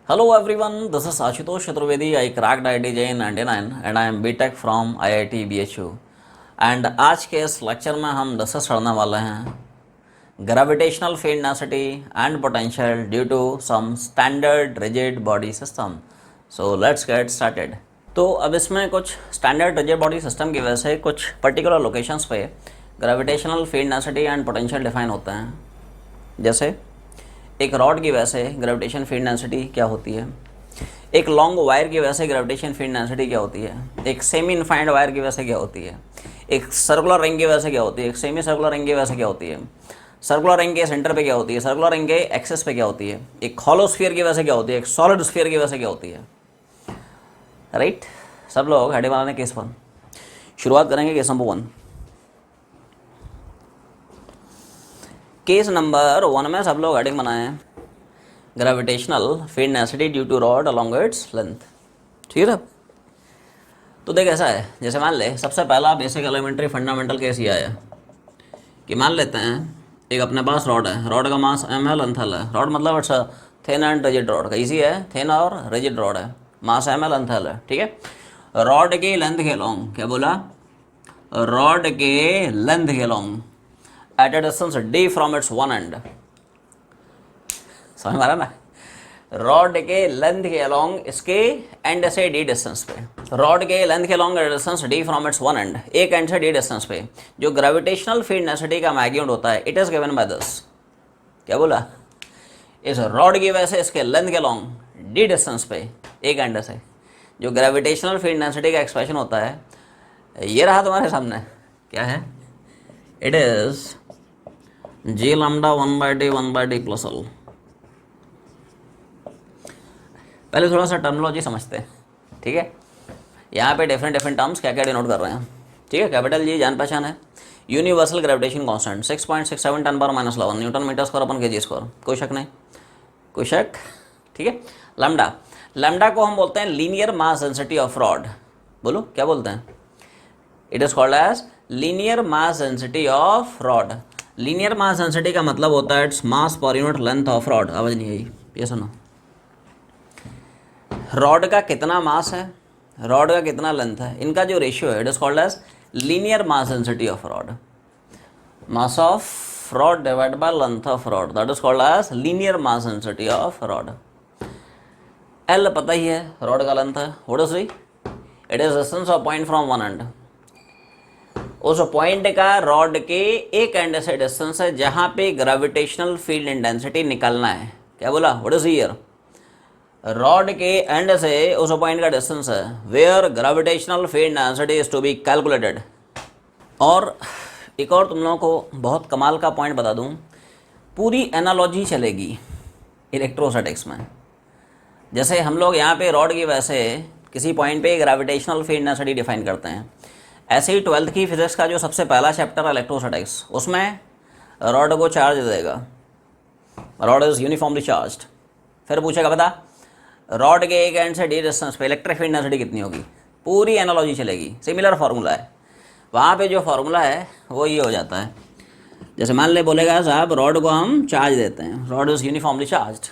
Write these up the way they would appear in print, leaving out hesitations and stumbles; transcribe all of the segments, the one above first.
Hello everyone, this is Ashutosh Chaturvedi. I cracked IIT JEE in 99 and I am BTech from IIT BHU. And आज के इस lecture में हम discuss करने वाले हैं gravitational field density and potential due to some standard rigid body system. So let's get started. तो अब इसमें कुछ स्टैंडर्ड रिजिड बॉडी सिस्टम की वजह से कुछ पर्टिकुलर लोकेशंस पे gravitational field density and potential define होते हैं. जैसे एक रॉड की वजह से ग्रेविटेशन फील्ड डेंसिटी क्या होती है, एक लॉन्ग वायर की वजह से ग्रेविटेशन फील्ड डेंसिटी क्या होती है, एक सेमी इनफाइनाइट वायर की वजह से क्या होती है, एक सर्कुलर रिंग की वजह से क्या होती है, एक सेमी सर्कुलर रिंग की वजह से क्या होती है, सर्कुलर रिंग के सेंटर पे क्या होती है, सर्कुलर रिंग के एक्सेस पे क्या होती है, एक हॉलो स्फीयर की वजह से क्या होती है, एक सॉलिड स्फीयर की वजह से क्या होती है. राइट, सब लोग हेडिंग बनाने केस 1. शुरुआत करेंगे केस नंबर 1. केस नंबर 1 में सब लोग हेडिंग बनाए हैं gravitational field density due to rod along its length. ठीक है. तो देख ऐसा है, जैसे मान ले सबसे पहला बेसिक एलिमेंट्री फंडामेंटल केस ये आया कि मान लेते हैं एक अपने पास रॉड है, रॉड का मास m है, लेंथ l है. रॉड मतलब it's thin and rigid rod का इजी है, थिन और रिजिड रॉड है, मास m है, लेंथ l है. ठीक है. रॉड के लेंथ के लॉन्ग, क्या बोला, रॉड के लेंथ के long at a distance d from its one and. समझ में आ रहा ना, रॉड के लेंथ के अलॉन्ग इसके एंड से डी डिस्टेंस पे, रॉड के लेंथ के along distance D from its one and, एक एंड से डी डिस्टेंस पे जो ग्रेविटेशनल फील्ड डेंसिटी का मैग्नीट्यूड होता है, it is given by this. क्या बोला, इस रॉड की वजह से इसके लेंथ के अलॉन्ग डी डिस्टेंस पे एक एंड से जो ग्रेविटेशनल फील्ड डेंसिटी का एक्सप्रेशन होता है, ये रहा तुम्हारे सामने. क्या है, it is G lambda 1/d plus L. पहले थोड़ा सा टर्मिनोलॉजी समझते हैं. ठीक है. यहाँ पे डिफरेंट टर्म्स क्या क्या डिनोट कर रहे हैं. ठीक है. कैपिटल जी जान पहचान है. Universal gravitation constant 6.67 10⁻11 newton metre square अपन केजी स्क्वायर. कोई शक नहीं, कोई शक. ठीक है. लैम्डा, लैम्डा को हम बोलते हैं linear mass density of rod. बोलो क्या बोलते हैं, it is called as linear mass density of rod. Linear mass density का मतलब होता है its mass per unit length of rod. आवाज़ नहीं आई, ये सुनो. रॉड का कितना मास है, रॉड का कितना लेंथ है, इनका जो रेशियो है it is called as linear mass density of rod. Mass of rod divide by length of rod, that is called as linear mass density of rod. L पता ही है रॉड का लेंथ है, what is it is distance of point from one end. उस point का rod के एक end से डिस्टेंस है जहाँ पे ग्रेविटेशनल फील्ड इंटेंसिटी निकालना है. क्या बोला, व्हाट इज हियर, रॉड के एंड से उस पॉइंट का डिस्टेंस है where gravitational field density is to be calculated. और एक और तुम लोगों को बहुत कमाल का पॉइंट बता दूं, पूरी एनालॉजी चलेगी इलेक्ट्रोस्टैटिक्स में. जैसे हम लोग यहाँ पे रॉड की वजह से किसी पॉइंट पे ग्रेविटेशनल फील्ड डेंसिटी डिफाइन करते हैं, ऐसे ही 12th की फिजिक्स का जो सबसे पहला चैप्टर है इलेक्ट्रोस्टैटिक्स, उसमें रॉड को चार्ज देगा, रॉड इज यूनिफॉर्मली चार्ज्ड. फिर पूछेगा बता रॉड के एक एंड से डी डिस्टेंस पे इलेक्ट्रिक फील्ड डेंसिटी कितनी होगी. पूरी एनालॉजी चलेगी, सिमिलर फार्मूला है. वहाँ पे जो फार्मूला है वो ये हो जाता है, जैसे मान ले बोलेगा साहब रॉड को हम चार्ज देते हैं, रॉड इज यूनिफॉर्मली चार्ज्ड.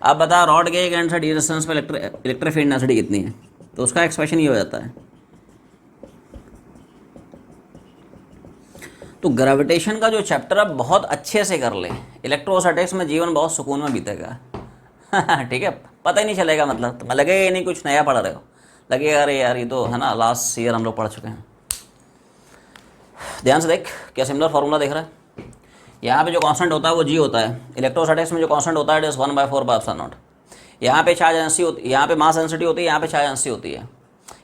अब बता रॉड के एक एंड से डी डिस्टेंस पे इलेक्ट्रिक फील्ड डेंसिटी कितनी है, तो उसका एक्सप्रेशन ये हो जाता है. तो ग्रेविटेशन का जो चैप्टर अब बहुत अच्छे से कर ले, इलेक्ट्रोस्टैटिक्स में जीवन बहुत सुकून में बीतेगा. ठीक है, पता ही नहीं चलेगा, मतलब तुम्हें लगेगा ये नहीं कुछ नया पढ़ रहे हो, लगेगा अरे यार ये तो है ना लास्ट ईयर हम लोग पढ़ चुके हैं. ध्यान से देख, क्या सिमिलर फार्मूला देख रहा है. यहाँ पे जो कांस्टेंट होता है वो जी होता है. इलेक्ट्रोस्टैटिक्स में जो कांस्टेंट होता है इट इज 1/4πε0. यहाँ पे चार्ज डेंसिटी होती है, यहाँ पे मास डेंसिटी होती है, यहाँ पे चार्ज डेंसिटी होती है.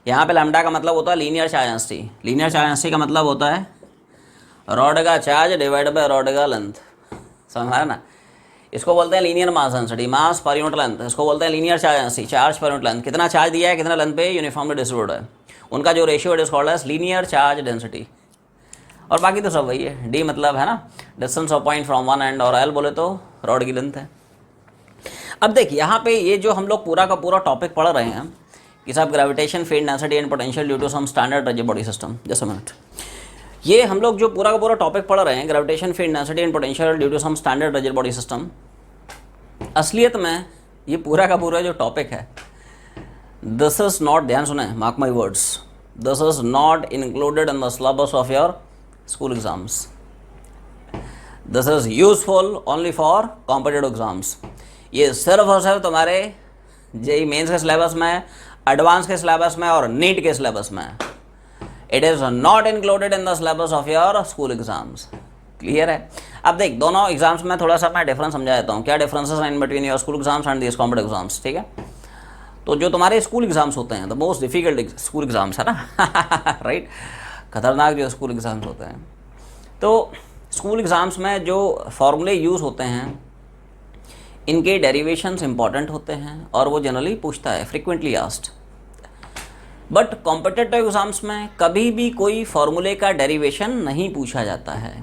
यहाँ पे लैम्डा का मतलब होता है linear charge density. Linear charge density का मतलब होता है रॉड का चार्ज डिवाइड बाय रॉड का लेंथ. समझ आया ना. इसको बोलते हैं लीनियर मास डेंसिटी, मास पर यूनिट लेंथ. इसको बोलते हैं linear charge density, charge per unit length. कितना चार्ज दिया है, कितना लेंथ पे यूनिफॉर्मली डिस्ट्रीब्यूटेड है, उनका जो ratio it is called as linear charge density. और बाकी तो सब वही है. डी मतलब है ना distance of point from one and, और एल बोले तो रॉड की लेंथ है. अब देख यहाँ पे ये जो हम लोग पूरा का पूरा टॉपिक पढ़ रहे हैं कि साहब gravitation field density and potential due to some standard rigid body system. Just a minute, ये हम लोग जो पूरा का पूरा टॉपिक पढ़ रहे हैं gravitation field density and potential due to some standard rigid body system, असलियत में ये पूरा का पूरा जो टॉपिक है, दिस इज नॉट, ध्यान सुने, mark my words, this is not included in the syllabus of your school exams. This is useful only for competitive exams. ये सिर्फ और सिर्फ तुम्हारे जेई मेंस के सिलेबस में, एडवांस के सिलेबस में और नीट के सिलेबस में. It is not included in the syllabus of your school exams. Clear है? अब देख, दोनों एग्जाम्स में थोड़ा सा मैं डिफरेंस समझा देता हूँ. क्या डिफरेंसेस हैं in between your school exams and this competitive exams. ठीक है, तो जो तुम्हारे स्कूल एग्जाम्स होते हैं, the most difficult school exams है ना राइट, खतरनाक जो स्कूल एग्जाम्स होते हैं, तो स्कूल एग्जाम्स में जो फॉर्मूले यूज़ होते हैं, इनके डेरिवेशंस इंपॉर्टेंट होते हैं और वो जनरली पूछता है, frequently asked. But competitive exams में कभी भी कोई फॉर्मूले का डेरिवेशन नहीं पूछा जाता है.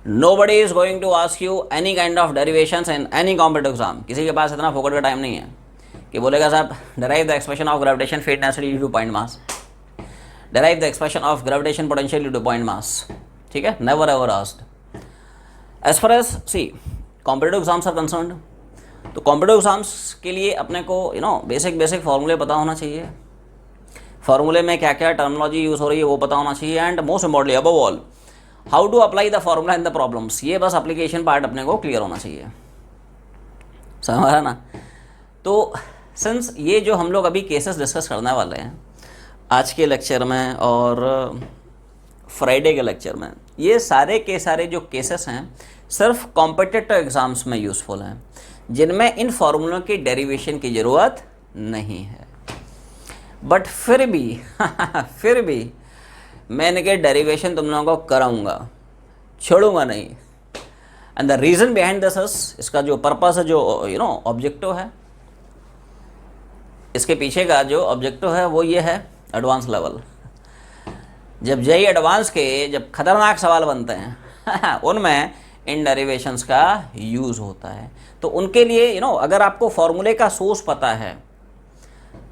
Nobody is going to ask you any kind of derivations in any competitive exam. किसी के पास इतना फोकट का टाइम नहीं है कि बोलेगा साहब derive the expression of gravitation field density due to point mass, derive the expression of gravitation potential due to point mass. ठीक है, never ever asked. As far as the competitive exams are concerned, तो competitive exams के लिए अपने को basic फॉर्मूले पता होना चाहिए. फॉर्मूले में क्या क्या टर्मिनोलॉजी यूज़ हो रही है वो पता होना चाहिए. And most importantly above all, how to apply the formula in the problems. ये बस एप्लीकेशन पार्ट अपने को क्लियर होना चाहिए. समझ रहा ना? तो सिंस ये जो हम लोग अभी केसेस डिस्कस करने वाले हैं आज के लेक्चर में और फ्राइडे के लेक्चर में, ये सारे के सारे जो केसेस हैं सिर्फ कॉम्पिटिटिव एग्जाम्स में यूज़फुल हैं, जिनमें इन फार्मूलों की डेरिवेशन की ज़रूरत नहीं है. बट फिर भी मैं इनके डेरिवेशन तुम लोगों को कराऊंगा, छोड़ूंगा नहीं. And the reason behind this is, इसका जो पर्पस है, जो ऑब्जेक्टिव है, इसके पीछे का जो ऑब्जेक्टिव है वो ये है, एडवांस लेवल. जब जेई एडवांस के जब खतरनाक सवाल बनते हैं उनमें इन डेरिवेशंस का यूज़ होता है. तो उनके लिए अगर आपको फॉर्मूले का सोर्स पता है,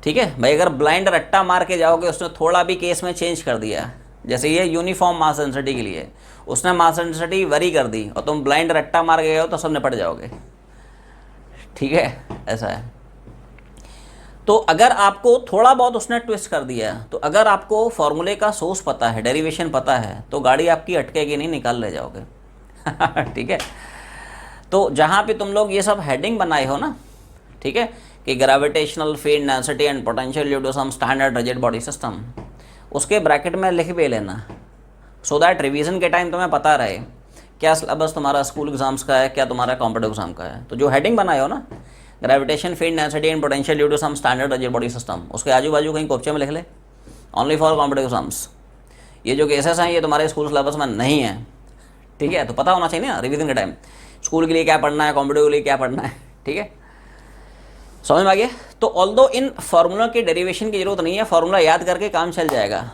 ठीक है भाई, अगर ब्लाइंड रट्टा मार के जाओगे, उसने थोड़ा भी केस में चेंज कर दिया, जैसे ये यूनिफॉर्म मास डेंसिटी के लिए उसने मास डेंसिटी वरी कर दी और तुम ब्लाइंड रट्टा मार के गए हो तो सब निपट जाओगे. ठीक है, ऐसा है. तो अगर आपको थोड़ा बहुत उसने ट्विस्ट कर दिया, तो अगर आपको फॉर्मूले का सोर्स पता है, डेरिवेशन पता है, तो गाड़ी आपकी अटकेगी नहीं, निकाल ले जाओगे. ठीक है, तो जहाँ पे तुम लोग ये सब हेडिंग बनाए हो ना, ठीक है, कि gravitational field density and potential due to some standard rigid body system, उसके ब्रैकेट में लिख भी लेना, सो दैट रिवीजन के टाइम तुम्हें पता रहे क्या सिलेबस तुम्हारा स्कूल एग्जाम्स का है, क्या तुम्हारा कॉम्पिटिटिव एग्जाम का है. तो जो हेडिंग बनाए हो ना, gravitation field density and potential due to some standard rigid body system, उसके आजू बाजू कहीं कोपचे में लिख ले, ओनली फॉर कॉम्पिटिटिव एग्जाम्स. ये जो केसेस हैं ये तुम्हारे स्कूल सिलेबस में नहीं है. ठीक है, तो पता होना चाहिए ना रिवीजन के टाइम स्कूल के लिए क्या पढ़ना है, कॉम्पिटिटिव के लिए क्या पढ़ना है. ठीक है, समझ में आ गया? तो ऑल्दो इन फार्मूला के डेरिवेशन की जरूरत नहीं है, फार्मूला याद करके काम चल जाएगा.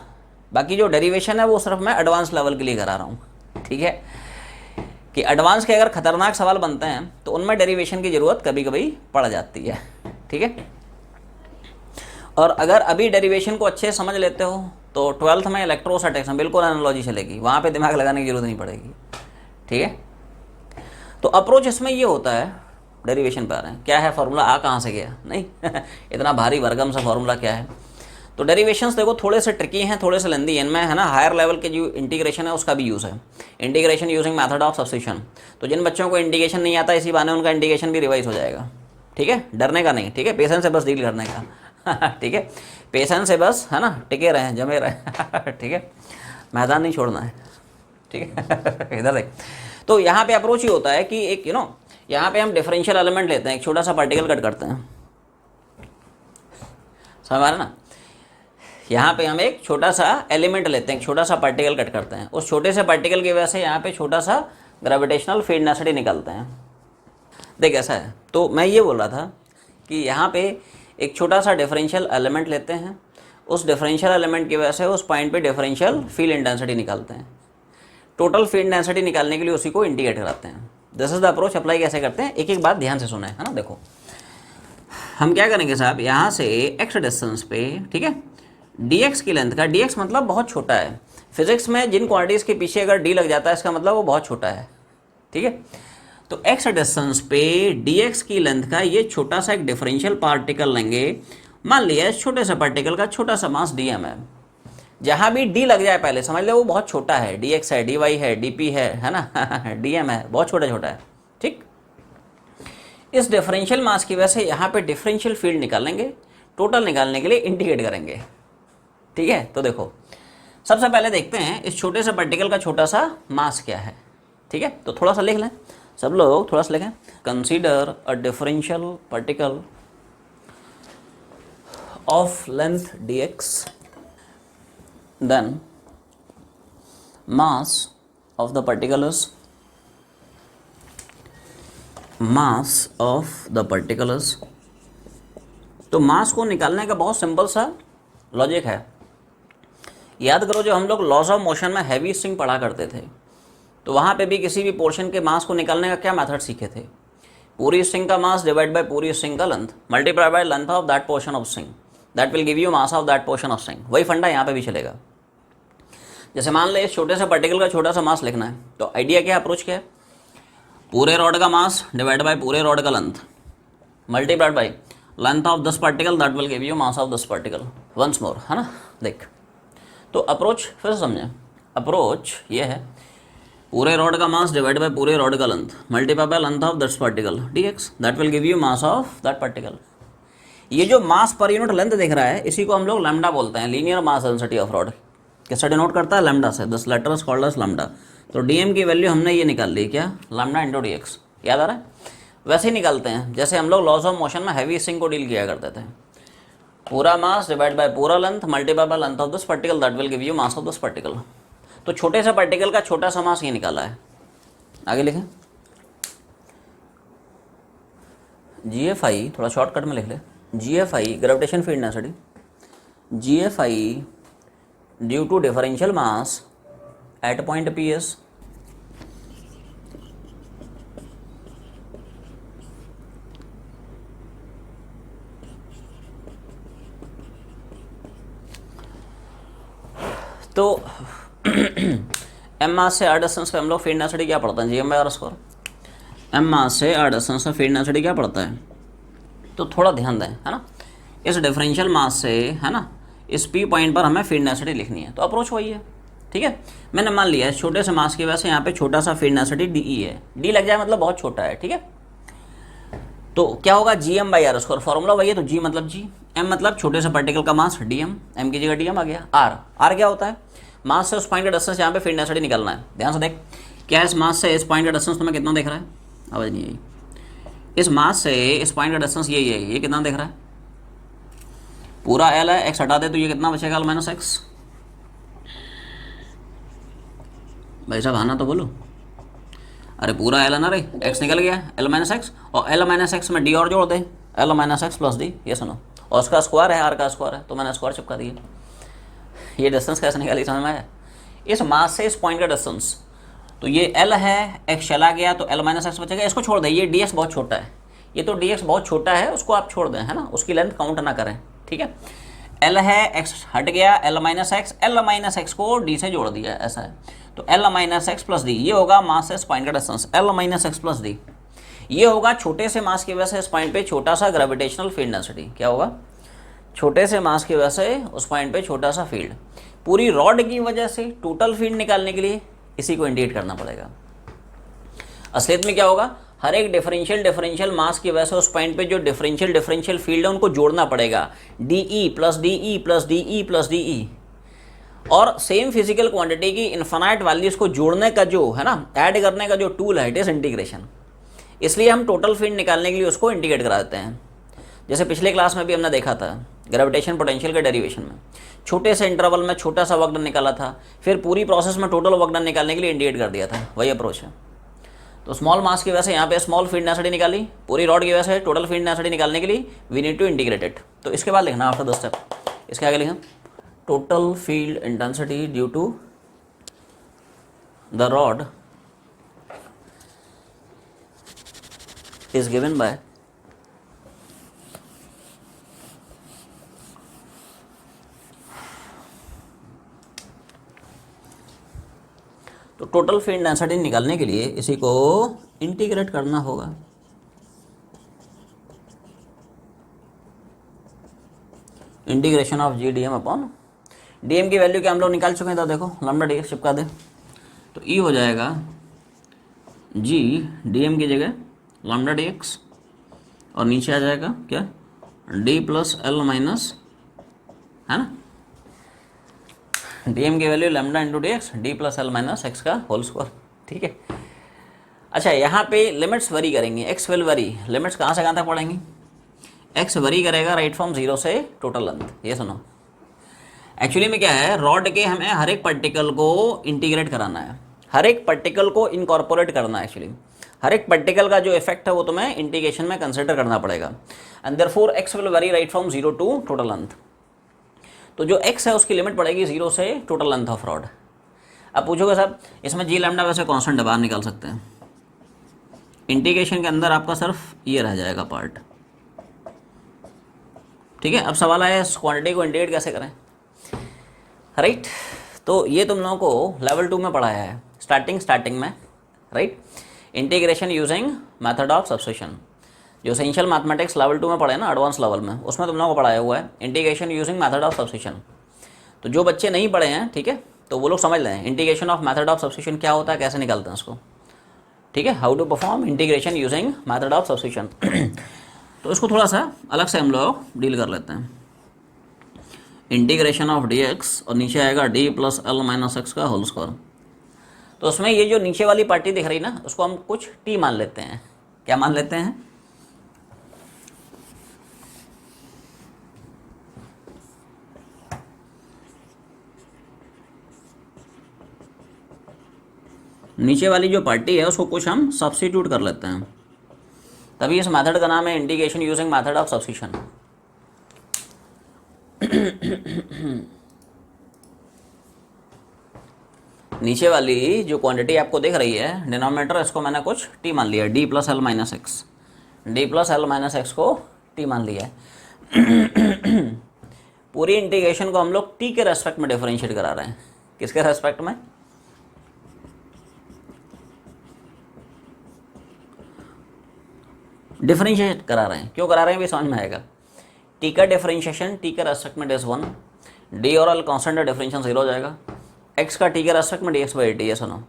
बाकी जो डेरिवेशन है वो सिर्फ मैं एडवांस लेवल के लिए करा रहा हूँ. ठीक है, कि एडवांस के अगर खतरनाक सवाल बनते हैं तो उनमें डेरिवेशन की ज़रूरत कभी कभी पड़ जाती है. ठीक है, और अगर अभी डेरिवेशन को अच्छे समझ लेते हो तो 12th में इलेक्ट्रोस्टैटिक्स में बिल्कुल एनालॉजी चलेगी, वहाँ पे दिमाग लगाने की जरूरत नहीं पड़ेगी. ठीक है, तो अप्रोच इसमें ये होता है, डेरिवेशन पर आ रहे हैं, क्या है फार्मूला, आ कहाँ से गया, नहीं इतना भारी भरगम सा फार्मूला क्या है. तो डेरिवेशंस देखो थोड़े से ट्रिकी हैं, थोड़े से लेंदी हैं, इनमें है ना हायर लेवल के जो इंटीग्रेशन है उसका भी यूज़ है, integration using method of substitution. तो जिन बच्चों को इंटीग्रेशन नहीं आता, इसी बहाने उनका इंटीग्रेशन भी रिवाइज हो जाएगा. ठीक है, डरने का नहीं. ठीक है, पेशेंस से बस डील करने का. ठीक है, पेशेंस से बस है ना टिके रहें, जमे रहें. ठीक है, मैदान नहीं छोड़ना है. ठीक है इधर देख, तो यहाँ पे अप्रोच ही होता है कि एक यहाँ पे हम डिफरेंशियल एलिमेंट लेते हैं, एक छोटा सा पार्टिकल कट करते हैं, समझ में आ रहा ना. यहाँ पे हम एक छोटा सा एलिमेंट लेते हैं, एक छोटा सा पार्टिकल कट करते हैं, उस छोटे से पार्टिकल की वजह से यहाँ पे छोटा सा ग्रेविटेशनल फील्ड डेंसिटी निकालते हैं. देख ऐसा है, तो मैं ये बोल रहा था कि यहाँ पे एक छोटा सा डिफरेंशियल एलिमेंट लेते हैं, उस डिफरेंशियल एलिमेंट की वजह से उस पॉइंट पे डिफरेंशियल फील्ड इंटेंसिटी निकालते हैं. टोटल फील्ड डेंसिटी निकालने के लिए उसी को इंटीग्रेट कराते हैं. This is the approach. Apply कैसे करते हैं, एक एक बात ध्यान से सुना है ना. देखो हम क्या करेंगे साहब, यहाँ से एक्स डिस्टेंस पे, ठीक है, dx की लेंथ का, dx मतलब बहुत छोटा है. फिजिक्स में जिन क्वांटिटीज़ के पीछे अगर d लग जाता है इसका मतलब वो बहुत छोटा है. ठीक है, तो x डिस्टेंस पे dx की लेंथ का ये छोटा सा एक डिफरेंशियल पार्टिकल लेंगे। मान लिया इस छोटे से पार्टिकल का छोटा सा मास dm है, जहां भी d लग जाए पहले समझ लो वो बहुत छोटा है, dx है, dy है, dp है ना dm है, बहुत छोटा छोटा है। ठीक, इस डिफरेंशियल मास की वजह से यहाँ पे डिफरेंशियल फील्ड निकालेंगे, टोटल निकालने के लिए इंटीग्रेट करेंगे। ठीक है, तो देखो सबसे पहले देखते हैं इस छोटे से पार्टिकल का छोटा सा मास क्या है। ठीक है, तो थोड़ा सा लिख लें सब लोग, थोड़ा सा लिखें। Consider a differential particle of length dx, then mass of the particle is, mass of the particle is. तो मास को निकालने का बहुत सिंपल सा लॉजिक है। याद करो जो हम लोग लॉज ऑफ मोशन में हैवी स्ट्रिंग पढ़ा करते थे, तो वहाँ पे भी किसी भी पोर्शन के मास को निकालने का क्या मेथड सीखे थे? पूरी स्ट्रिंग का मास डिवाइड बाय पूरी स्ट्रिंग का length multiply by length of that portion of string, that will give you mass of that portion of string. वही फंडा यहाँ पे भी चलेगा। जैसे मान ले इस छोटे से पार्टिकल का छोटा सा मास लिखना है, तो आइडिया क्या, अप्रोच क्या है? पूरे रॉड का मास डिवाइड बाय पूरे रॉड का length multiplied by length of this particle, that will give you mass of this particle. Once more, है ना। देख, तो अप्रोच फिर समझें। अप्रोच ये है पूरे रॉड का मास डिवाइड बाय पूरे रॉड का length multiply by length of this particle dx, that will give you mass of that particle. ये जो मास पर यूनिट लेंथ दिख रहा है इसी को हम लोग लैम्डा बोलते हैं, linear mass density of rod. किससे डिनोट करता है? लैम्डा से। This letter is called as lambda. तो dm की वैल्यू हमने ये निकाल ली, क्या? Lambda into dx। याद आ रहा है? वैसे ही निकालते हैं जैसे हम लोग लॉज ऑफ मोशन में हैवी स्ट्रिंग को डील किया करते थे। पूरा मास डिवाइड बाय पूरा length multiply by length of this particle, that will give you mass of this particle. तो छोटे से पार्टिकल का छोटा सा मास ये निकाला है। आगे लिखें GFI, थोड़ा शॉर्टकट में लिख ले। GFI gravitation field density, GFI due to differential mass at point PS तो एम मास से आर डिस्टेंस पे हम लोग फील्ड डेंसिटी क्या पढ़ते हैं? GM/r²। एम मास से आर डिस्टेंस पे फील्ड डेंसिटी क्या पढ़ता है? तो थोड़ा ध्यान दें, है ना। इस डिफरेंशियल मास से, है ना, इस P पॉइंट पर हमें फील्ड डेंसिटी लिखनी है। तो अप्रोच वही है। ठीक है, मैंने मान लिया है छोटे से मास की वजह से यहाँ पे छोटा सा फील्ड डेंसिटी DE है। D लग जाए मतलब बहुत छोटा है। ठीक है, तो क्या होगा? GM/r²। फॉर्मूला वही है, तो G मतलब G, M मतलब छोटे से पार्टिकल का मास DM, M की जगह DM आ गया। R क्या होता है? मास से उस पॉइंट का डिस्टेंस, यहाँ पे फील्ड डेंसिटी निकालना है। ध्यान से देख, क्या इस मास से इस पॉइंट का डिस्टेंस तुम्हें कितना दिख रहा है? आवाज नहीं आई। इस मास से इस पॉइंट का डिस्टेंस ये कितना दिख रहा है? पूरा L है, x हटा दे तो ये कितना बचेगा? L-x। भाई साहब आना तो बोलो। अरे पूरा L है ना रे, x निकल गया, L-x, और L-x में d और जोड़ दे, L-x प्लस d। ये सुनो, और उसका स्क्वायर है, r का स्क्वायर है, तो मैंने स्क्वायर चिपका दिया। ये डिस्टेंस कैसे निकाली समझ में आया? इस मास से इस पॉइंट का डिस्टेंस, तो ये L है, x चला गया तो L-x बचेगा। इसको छोड़ दें, ये dx बहुत छोटा है, ये तो dx बहुत छोटा है, उसको आप छोड़ दें, है ना, उसकी लेंथ काउंट ना करें। ठीक है, L है, x हट गया, L-x को d से जोड़ दिया, ऐसा है। तो L-x प्लस d, ये होगा मास से इस पॉइंट का डिस्टेंस, L-x प्लस d। ये होगा छोटे से मास की वजह से इस पॉइंट पे छोटा सा ग्रेविटेशनल फील्ड डेंसिटी। क्या होगा? छोटे से मास की वजह से उस पॉइंट पे छोटा सा फील्ड। पूरी रॉड की वजह से टोटल फील्ड निकालने के लिए इसी को इंडिकेट करना पड़ेगा। असलियत में क्या होगा? हर एक डिफरेंशियल मास की वजह से उस पॉइंट पे जो डिफरेंशियल फील्ड है उनको जोड़ना पड़ेगा, DE plus DE plus DE plus DE। और सेम फिजिकल क्वांटिटी की इन्फिनाइट वैल्यूज को जोड़ने का जो है ना, ऐड करने का जो टूल है, इट इज इंटीग्रेशन। इसलिए हम टोटल फील्ड निकालने के लिए उसको इंटीग्रेट करा देते हैं। जैसे पिछले क्लास में भी हमने देखा था ग्रेविटेशन पोटेंशियल के डेरिवेशन में, छोटे से इंटरवल में छोटा सा वर्क डन निकाला था, फिर पूरी प्रोसेस में टोटल वर्क डन निकालने के लिए इंडिकेट कर दिया था। वही अप्रोच है। तो स्मॉल मास की वजह से यहाँ पे स्मॉल फील्ड डेंसिटी निकाली, पूरी रॉड की वजह से टोटल फील्ड डेंसिटी निकालने के लिए we need to integrate it. तो इसके बाद लिखना आफ्टर द स्टेप, इसके आगे लिखें total field intensity due to the rod is given by तो टोटल फील्ड डेंसिटी निकालने के लिए इसी को इंटीग्रेट करना होगा। Integration of G d m upon d m की वैल्यू क्या हम लोग निकाल चुके हैं, तो देखो लैम्डा डी एक्स चिपका दे तो ई हो जाएगा जी डी एम की जगह लैम्डा डी एक्स और नीचे आ जाएगा क्या डी प्लस एल माइनस, है ना, डी एम की value lambda into D x D plus l minus x का होल स्क्वायर। ठीक है। अच्छा यहाँ पे लिमिट्स वरी करेंगी, एक्स विल वरी, लिमिट्स कहाँ से कहाँ तक पढ़ेंगी, एक्स वरी करेगा राइट फ्रॉम जीरो से टोटल लेंथ। ये सुनो, एक्चुअली में क्या है, रॉड के हमें हर एक पार्टिकल को इंटीग्रेट कराना है, हर एक पार्टिकल को इनकॉर्पोरेट करना है। एक्चुअली हर एक पार्टिकल का जो इफेक्ट है वो तुम्हें इंटीग्रेशन में कंसिडर करना पड़ेगा। And therefore x will vary right from zero to total length. तो जो एक्स है उसकी लिमिट पड़ेगी जीरो से टोटल लेंथ ऑफ रॉड। अब पूछोगे साहब इसमें जी लैम्डा वैसे कॉन्स्टेंट बाहर निकाल सकते हैं, इंटीग्रेशन के अंदर आपका सिर्फ ये रह जाएगा पार्ट। ठीक है। अब सवाल आया इस क्वांटिटी को इंटीग्रेट कैसे करें, राइट। तो ये तुम लोगों को लेवल 2 में पढ़ाया है स्टार्टिंग में, right. Integration using method of substitution, जो एसेंशियल मैथमेटिक्स लेवल 2 में पढ़े ना एडवांस लेवल में, उसमें तुम लोगों को पढ़ाया हुआ है integration using method of substitution. तो जो बच्चे नहीं पढ़े हैं, ठीक है, तो वो लोग समझ लें integration of method of substitution क्या होता है, कैसे निकालते हैं उसको। ठीक है, how to perform integration using method of substitution. तो इसको थोड़ा सा अलग से हम लोग डील कर लेते हैं। इंटीग्रेशन ऑफ डी एक्स और नीचे आएगा D plus l minus x का होल स्क्वायर। तो उसमें ये जो नीचे वाली पार्टी दिख रही ना, उसको हम कुछ टी मान लेते हैं। क्या मान लेते हैं, नीचे वाली जो पार्टी है उसको कुछ हम सब्स्टिट्यूट कर लेते हैं, तभी इस मेथड का नाम है integration using method of substitution. नीचे वाली जो क्वांटिटी आपको दिख रही है डिनोमिनेटर, इसको मैंने कुछ टी मान लिया, D plus l minus x, D plus l minus x को टी मान लिया है। पूरी इंटीग्रेशन को हम लोग टी के रेस्पेक्ट में डिफरेंशिएट करा रहे हैं। किसके रेस्पेक्ट में, डिफरेंशिएट करा रहे हैं। क्यों करा रहे हैं भी समझ में आएगा। टी का डिफरेंशिएशन टी के रेस्पेक्ट में डेज 1, डी और एल कॉन्स्टेंट है, डिफरेंशिएशन 0 हो जाएगा। एक्स का टी के रेस्पेक्ट में d x by a t, ये सुनो,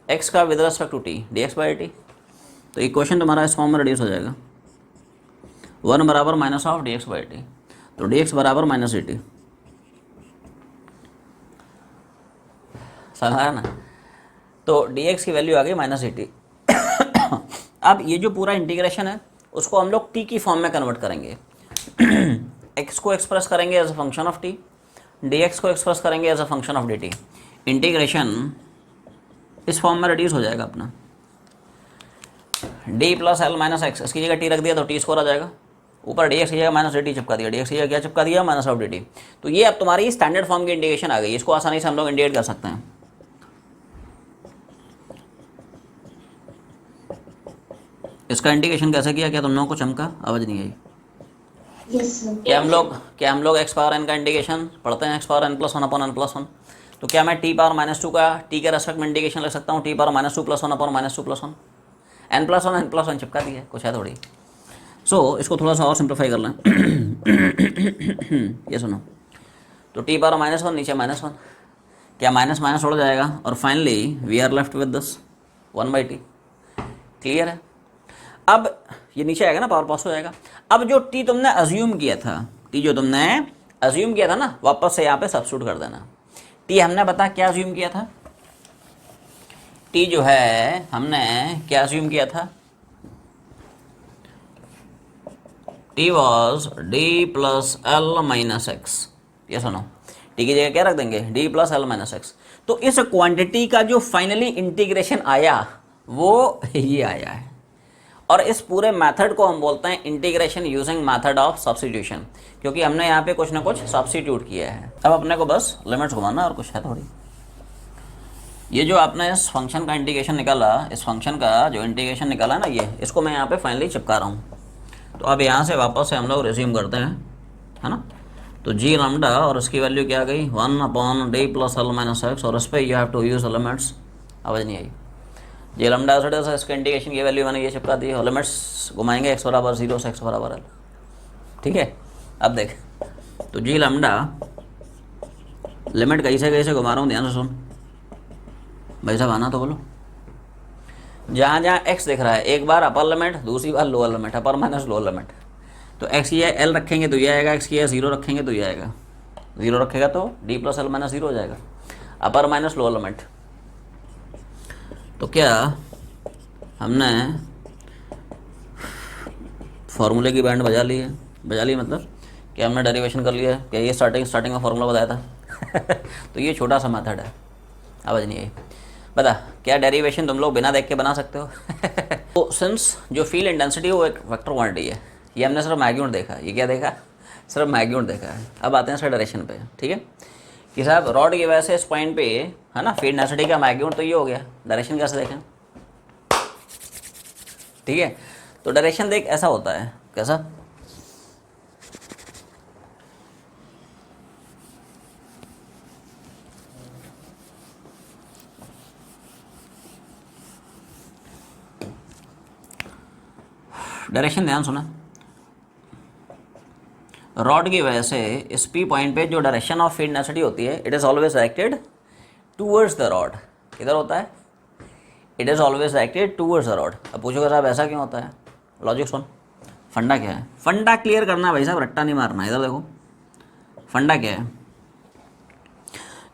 एक्स का with respect to t d x by a t. तो इक्वेशन तुम्हारा इस फॉर्म में रिड्यूस हो जाएगा, 1 बराबर minus of d x by t, तो डी एक्स बराबर माइनस ए टी। समझ आया ना। तो डी एक्स की वैल्यू आ गई माइनस ए टी। अब ये जो पूरा इंटीग्रेशन है उसको हम लोग टी की फॉर्म में कन्वर्ट करेंगे। एक्स को एक्सप्रेस करेंगे as a function of t, d x को एक्सप्रेस करेंगे as a function of d t. Integration इस फॉर्म में रिड्यूस हो जाएगा अपना, d plus l minus x, इसकी जगह टी रख दिया तो टी स्क्वायर आ जाएगा, ऊपर डी एक्स की जगह माइनस डी टी चिपका दिया, डी एक्स की जगह क्या चिपका दिया, माइनस ऑफ डी टी। तो ये अब तुम्हारी स्टैंडर्ड फॉर्म की इंटीग्रेशन आ गई, इसको आसानी से हम लोग इंटीग्रेट कर सकते हैं। इसका इंटीग्रेशन कैसे किया, क्या तुम लोगों को चमका, आवाज़ नहीं आई? क्या हम लोग एक्स पावर एन का इंटीग्रेशन पढ़ते हैं, x power n plus one upon n plus one. तो क्या मैं टी पावर माइनस 2 का टी के रेस्पेक्ट में इंटीग्रेशन लिख सकता हूँ, t power minus 2 plus one upon minus 2 plus one, n plus one चिपका दी है, कुछ है थोड़ी। सो इसको थोड़ा सा और सिंप्लीफाई कर लें। ये सुनो, तो टी पावर माइनस 1 नीचे माइनस 1, क्या माइनस माइनस उड़ जाएगा और finally we are left with this 1/t। Clear है। अब ये नीचे आएगा ना, पावर पास हो जाएगा। अब जो टी तुमने अज्यूम किया था, टी जो तुमने अज्यूम किया था ना, वापस से यहाँ पे सब्स्टिट्यूट कर देना। टी हमने बता क्या अज्यूम किया था, टी जो है हमने क्या अज्यूम किया था, T was D plus l minus x. ये सुनो, टी की जगह क्या रख देंगे, D plus l minus x. तो इस क्वांटिटी का जो फाइनली इंटीग्रेशन आया वो ये आया है, और इस पूरे मेथड को हम बोलते हैं integration using method of substitution, क्योंकि हमने यहाँ पे कुछ ना कुछ सब्स्टिट्यूट किया है। अब अपने को बस लिमिट्स घुमाना और कुछ है थोड़ी। ये जो आपने इस फंक्शन का इंटीग्रेशन निकाला, इस फंक्शन का जो इंटीग्रेशन निकाला ना, ये इसको मैं यहाँ पे फाइनली चिपका रहा हूँ। तो अब यहाँ से वापस से हम लोग रिज्यूम करते हैं, है ना। तो जी लैम्डा और इसकी वैल्यू क्या आ गई, 1 upon d plus l minus x, और इस पर you have to use limits. आवाज़ नहीं आई। जे लैम्डा से इसका इंडिकेशन की वैल्यू मैंने ये चिपका दी है, लिमिट्स घुमाएंगे x बराबर 0 से x बराबर l, ठीक है। अब देख, तो जी लैम्डा लिमिट कैसे घुमा रहा हूँ, ध्यान से सुन भाई साहब, आना तो बोलो। जहाँ जहाँ x दिख रहा है, एक बार अपर लिमिट, दूसरी बार lower limit, upper minus lower limit. तो x की l रखेंगे तो ये आएगा, x की 0 रखेंगे तो ये आएगा, 0 रखेगा तो d प्लस एल माइनस 0 हो जाएगा, अपर माइनस लोअर लिमिट। तो क्या हमने फॉर्मूले की बैंड बजा ली मतलब क्या हमने डेरिवेशन कर लिया है, क्या ये स्टार्टिंग में फॉर्मूला बताया था तो ये छोटा सा मेथड है, आवाज़ नहीं आई, बता क्या डेरिवेशन तुम लोग बिना देख के बना सकते हो तो सिंस जो फील्ड इंटेंसिटी वो एक वेक्टर क्वांटिटी है, ये हमने सिर्फ मैग्नीट्यूड देखा, ये क्या देखा, सिर्फ मैग्नीट्यूड देखा है। अब आते हैं इसका डायरेक्शन पे, ठीक है कि साहब रॉड की वजह से इस पॉइंट पे है ना फील्ड इंटेंसिटी का मैग्नीट्यूड तो ये हो गया, डायरेक्शन कैसे देखें, ठीक है। तो डायरेक्शन देख ऐसा होता है, कैसा, डायरेक्शन ध्यान सुना, रॉड की वजह से इस पी पॉइंट पे जो डायरेक्शन ऑफ फील्ड इंटेंसिटी होती है, it is always directed towards the rod. किधर होता है, it is always directed towards the rod. अब पूछोगे साहब ऐसा क्यों होता है, लॉजिक सुन, फंडा क्या है, फंडा क्लियर करना भाई साहब, रट्टा नहीं मारना। इधर देखो फंडा क्या है,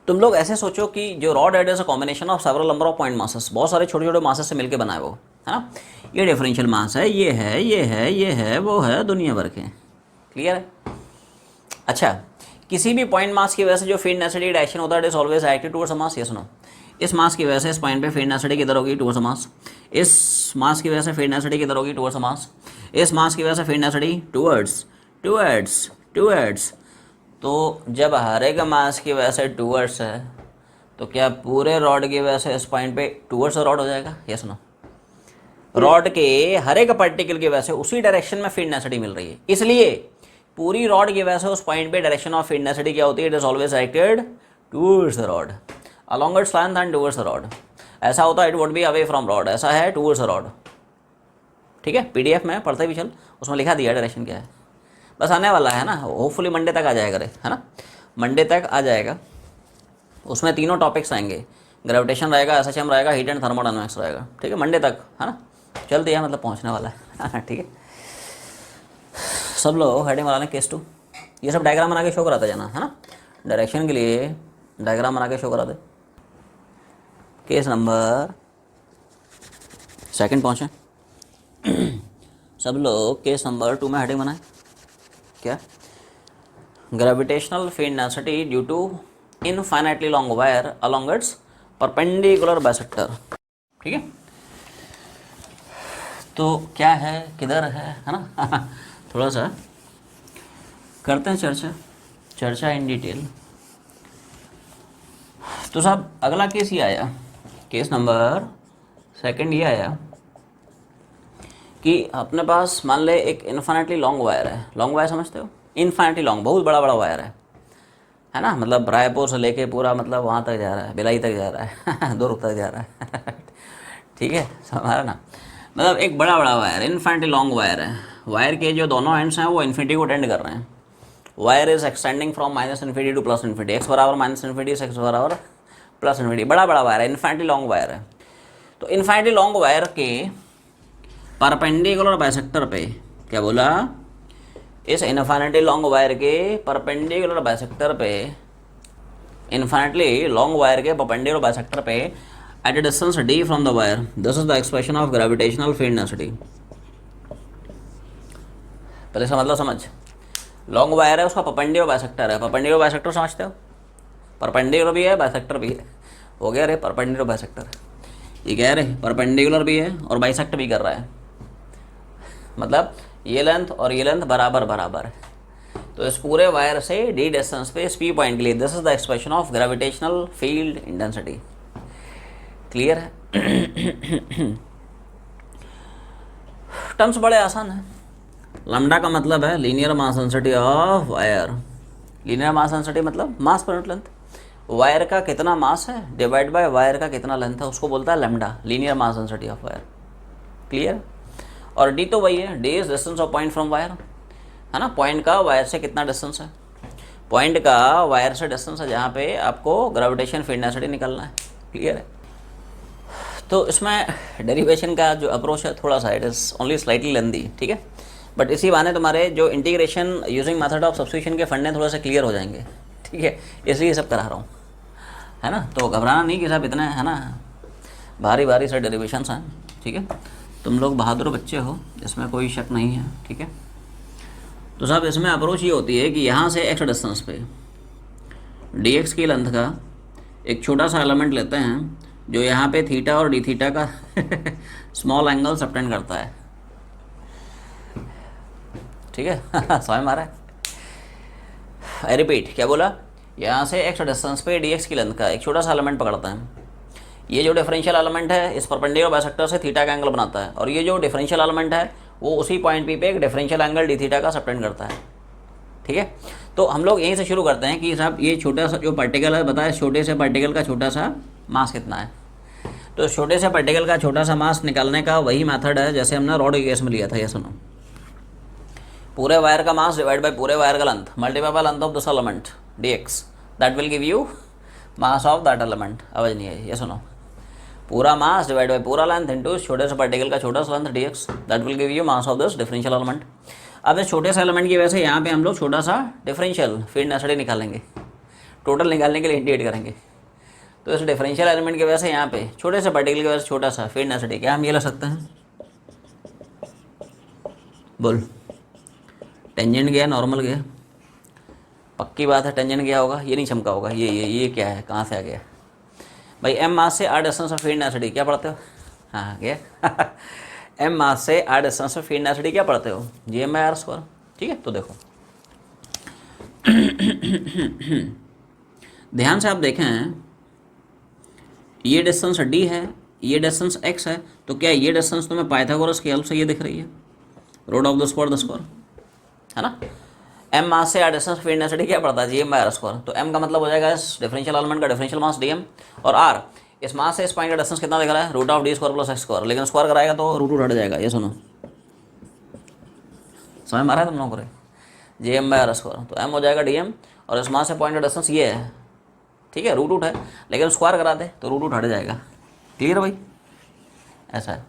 तुम लोग ऐसे सोचो कि जो rod head is a combination of several number of point masses, बहुत सारे छोटे छोटे मासेस से मिलकर बना है वो, है ना। ये डिफरेंशियल मास है, ये है, ये है, ये है, वो है, दुनिया भर के, क्लियर है। अच्छा, किसी भी पॉइंट मास की वजह से जो फील्ड इंटेंसिटी डायरेक्शन होता है, it is always directed towards the mass. ये सुनो, इस मास की वजह से इस पॉइंट पे फील्ड इंटेंसिटी किधर होगी, टुवर्ड्स द मास। इस मास की वजह से फील्ड इंटेंसिटी किधर होगी, टुवर्ड्स द मास। इस मास की वजह से field intensity towards towards towards. तो जब हर एक मास की वजह से टुवर्ड्स है, तो क्या पूरे रॉड की वजह से इस पॉइंट पे टुवर्ड्स रॉड हो जाएगा। ये सुनो, रॉड के हर एक पार्टिकल की वजह से उसी डायरेक्शन में फील्ड इंटेंसिटी मिल रही है, इसलिए पूरी रॉड की वजह से उस पॉइंट पे डायरेक्शन ऑफ फील्ड इंटेंसिटी क्या होती है, it is always directed towards the rod, along its length and towards the rod. ऐसा होता है it would be away from rod, ऐसा है टुवर्ड्स द रॉड, ठीक है। पीडीएफ में पढ़ते भी चल, उसमें लिखा दिया डायरेक्शन क्या है, बस आने वाला है ना, होपफुली मंडे तक आ जाएगा रे, है ना, मंडे तक आ जाएगा। उसमें तीनों टॉपिक्स आएंगे, ग्रेविटेशन रहेगा, एसएचएम रहेगा, हीट एंड थर्मोडायनामिक्स रहेगा, ठीक है, मंडे तक, है ना, चल दिया मतलब पहुंचने वाला है ठीक है। सब लोग हेडिंग बना लें केस 2, ये सब डायग्राम बना के शो कराते जाना, है ना, डायरेक्शन के लिए डायग्राम बना के शो करा दे। केस नंबर 2 पहुँचे सब लोग, केस नंबर 2 में हेडिंग बनाए क्या, gravitational field intensity due to infinitely long wire along its perpendicular bisector, ठीक है। तो क्या है, किधर है ना थोड़ा सा करते हैं चर्चा इन डिटेल। तो साहब अगला केस ये आया, केस नंबर 2 ये आया कि अपने पास मान ले एक इनफाइनाइटली लॉन्ग वायर है। लॉन्ग वायर समझते हो, इनफाइनाइटली लॉन्ग, बहुत बड़ा बड़ा वायर है ना, मतलब रायपुर से लेके पूरा मतलब वहाँ तक जा रहा है, भिलाई तक जा रहा है दूर तक जा रहा है ठीक है, हमारा ना, मतलब एक बड़ा बड़ा वायर, इनफाइनाइटली लॉन्ग वायर है। वायर के जो दोनों एंड्स हैं वो इन्फिनिटी को टेंड कर रहे हैं। Wire is extending from -infinity to +infinity, x बराबर -इन्फिनिटी से x बराबर +इन्फिनिटी, बड़ा बड़ा वायर है, इन्फाइनाइटली लॉन्ग वायर है। तो इन्फाइनाइटली लॉन्ग वायर के परपेंडिकुलर बाइसेक्टर पे, क्या बोला, इस इन्फाइनाइटली लॉन्ग वायर के परपेंडिकुलर बाइसेक्टर पे, इन्फाइनाइटली लॉन्ग वायर के परपेंडिकुलर बाइसेक्टर पे at a distance d from the wire, this is the expression of gravitational field density। पहले इसका मतलब समझ, लॉन्ग वायर है, उसका परपेंडिकुलर बाइसेक्टर है। परपेंडिकुलर बाइसेक्टर समझते हो, परपेंडिकुलर भी है, बाइसेक्टर भी है, हो गया रे परपेंडिकुलर बाइसेक्टर। ये कह रहे परपेंडिकुलर भी है और बाइसेक्ट भी कर रहा है, मतलब ये लेंथ और ये लेंथ बराबर बराबर है। तो इस पूरे वायर से डी डिस्टेंस पे इस पी पॉइंट के लिए this is the expression of gravitational field intensity, clear है टर्म्स बड़े आसान है। लैम्डा का मतलब है linear mass density of wire, linear mass density मतलब मास पर यूनिट लेंथ, वायर का कितना मास है डिवाइड बाय वायर का कितना लेंथ है, उसको बोलता है lambda, linear mass density of wire. Clear. और डी तो वही है, D is distance of point from wire, है ना। पॉइंट का वायर से कितना डिस्टेंस है, पॉइंट का वायर से डिस्टेंस है जहाँ पे आपको ग्रेविटेशन फील्ड डेंसिटी निकालना है। क्लियर है। तो इसमें डेरिवेशन का जो अप्रोच है थोड़ा सा इट इज़ ओनली स्लाइटली लेंदी, ठीक है, बट इसी बहाने तुम्हारे जो integration using method of substitution के फंडे थोड़ा सा क्लियर हो जाएंगे, ठीक है, इसलिए सब करा रहा हूँ, है ना। तो घबराना नहीं कि साहब इतने, है ना, भारी भारी से डेरिवेशंस हैं, ठीक है। तुम लोग बहादुर बच्चे हो, इसमें कोई शक नहीं है, ठीक है। तो साहब इसमें अप्रोच ये होती है कि यहाँ से एक्स डिस्टेंस पे डी एक्स की लेंथ का एक छोटा सा एलिमेंट लेते हैं जो यहाँ पे थीटा और डी थीटा का स्मॉल एंगल सबटेंड करता है, ठीक है। समझ में आ रहा है। आई रिपीट, क्या बोला, यहाँ से एक्स डिस्टेंस पे डी एक्स की लेंथ का एक छोटा सा एलिमेंट पकड़ता है, ये जो डिफरेंशियल एलिमेंट है इस परपेंडिकुलर बाइसेक्टर से थीटा का एंगल बनाता है, और ये जो डिफरेंशियल एलिमेंट है वो उसी पॉइंट पी पे एक डिफरेंशियल एंगल डी थीटा का सबटेंड करता है, ठीक है। तो हम लोग यहीं से शुरू करते हैं कि साहब ये छोटा सा जो पार्टिकल है बताए, छोटे से पार्टिकल का छोटा सा मास कितना है। तो छोटे से पार्टिकल का छोटा सा मास निकालने का वही मेथड है जैसे हमने रॉड के केस में लिया था। ये सुनो, पूरे वायर का मास डिवाइड बाय पूरे वायर का length multiply by length of this element D x, that will give you mass of that element. आवाज नहीं है, ये सुनो, पूरा मास डिवाइड बाय पूरा लेंथ इनटू छोटे से पार्टिकल का छोटा सा length D x, that will give you mass of this differential element. अब इस छोटे से एलिमेंट की वजह से यहाँ पे हम लोग छोटा सा डिफरेंशियल फील्ड डेंसिटी निकालेंगे, टोटल निकालने के लिए इंटीग्रेट करेंगे। तो इस डिफरेंशियल एलिमेंट की वजह से यहाँ पे छोटे से पार्टिकल की वजह से छोटा सा फील्ड डेंसिटी, क्या हम ये ले सकते हैं, बोल, टेंजेंट गया नॉर्मल गया, पक्की बात है टेंजेंट गया होगा, ये नहीं चमका होगा, ये क्या है, कहाँ से आ गया भाई। एम मास से are distance of field density क्या पढ़ते हो, हाँ गया। एम मास से are distance of field density क्या पढ़ते हो, G m by r square, ठीक है। तो देखो ध्यान से आप देखें, ये डिस्टेंस डी है, ये डिस्टेंस एक्स है, तो क्या ये डिस्टेंस तुम्हें पाइथागोरस की हेल्प से ये दिख रही है, रूट ऑफ द स्क्वायर, है ना। एम मास से आर डिस्टेंस फील्ड डेंसिटी क्या पड़ता है, G m by r square. तो एम का मतलब हो जाएगा इस डिफरेंशियल एलिमेंट का डिफरेंशियल मास डी एम, और आर इस मास से इस पॉइंट का डिस्टेंस कितना दिख रहा है, root of d square plus x square, लेकिन स्क्वायर कराएगा तो रूट हट जाएगा। ये सुनो, समझ में आ रहा है तुम लोगों को, G m by r square, तो एम हो जाएगा डी एम, और इस मास से पॉइंट का डिस्टेंस ये है, ठीक है, रूट है, लेकिन स्क्वायर करा दे तो रूट हट जाएगा। क्लियर भाई, ऐसा है,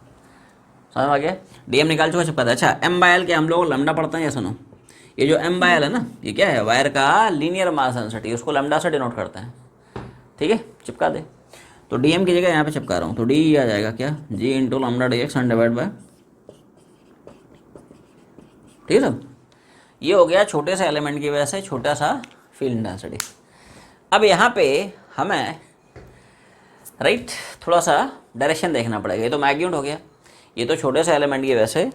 समझ में आ गया। डी एम निकाल चुका चिपका था। अच्छा, एम बाई एल के हम लोग लैम्डा पढ़ते हैं, ये सुनो, ये जो एम बाई एल है ना, ये क्या है, वायर का लीनियर मास डेंसिटी, उसको लैम्डा से डिनोट करते हैं, ठीक है, चिपका दे। तो डी एम की जगह यहाँ पे चिपका रहा हूँ, तो डी आ जाएगा क्या, G into lambda D X divide by, ठीक है सब। ये हो गया छोटे से एलिमेंट की वजह से छोटा सा फील्ड डेंसिटी। अब यहाँ पे हमें राइट थोड़ा सा डायरेक्शन देखना पड़ेगा। ये तो मैग्नीट्यूड हो गया, ये तो छोटे से एलिमेंट की वजह से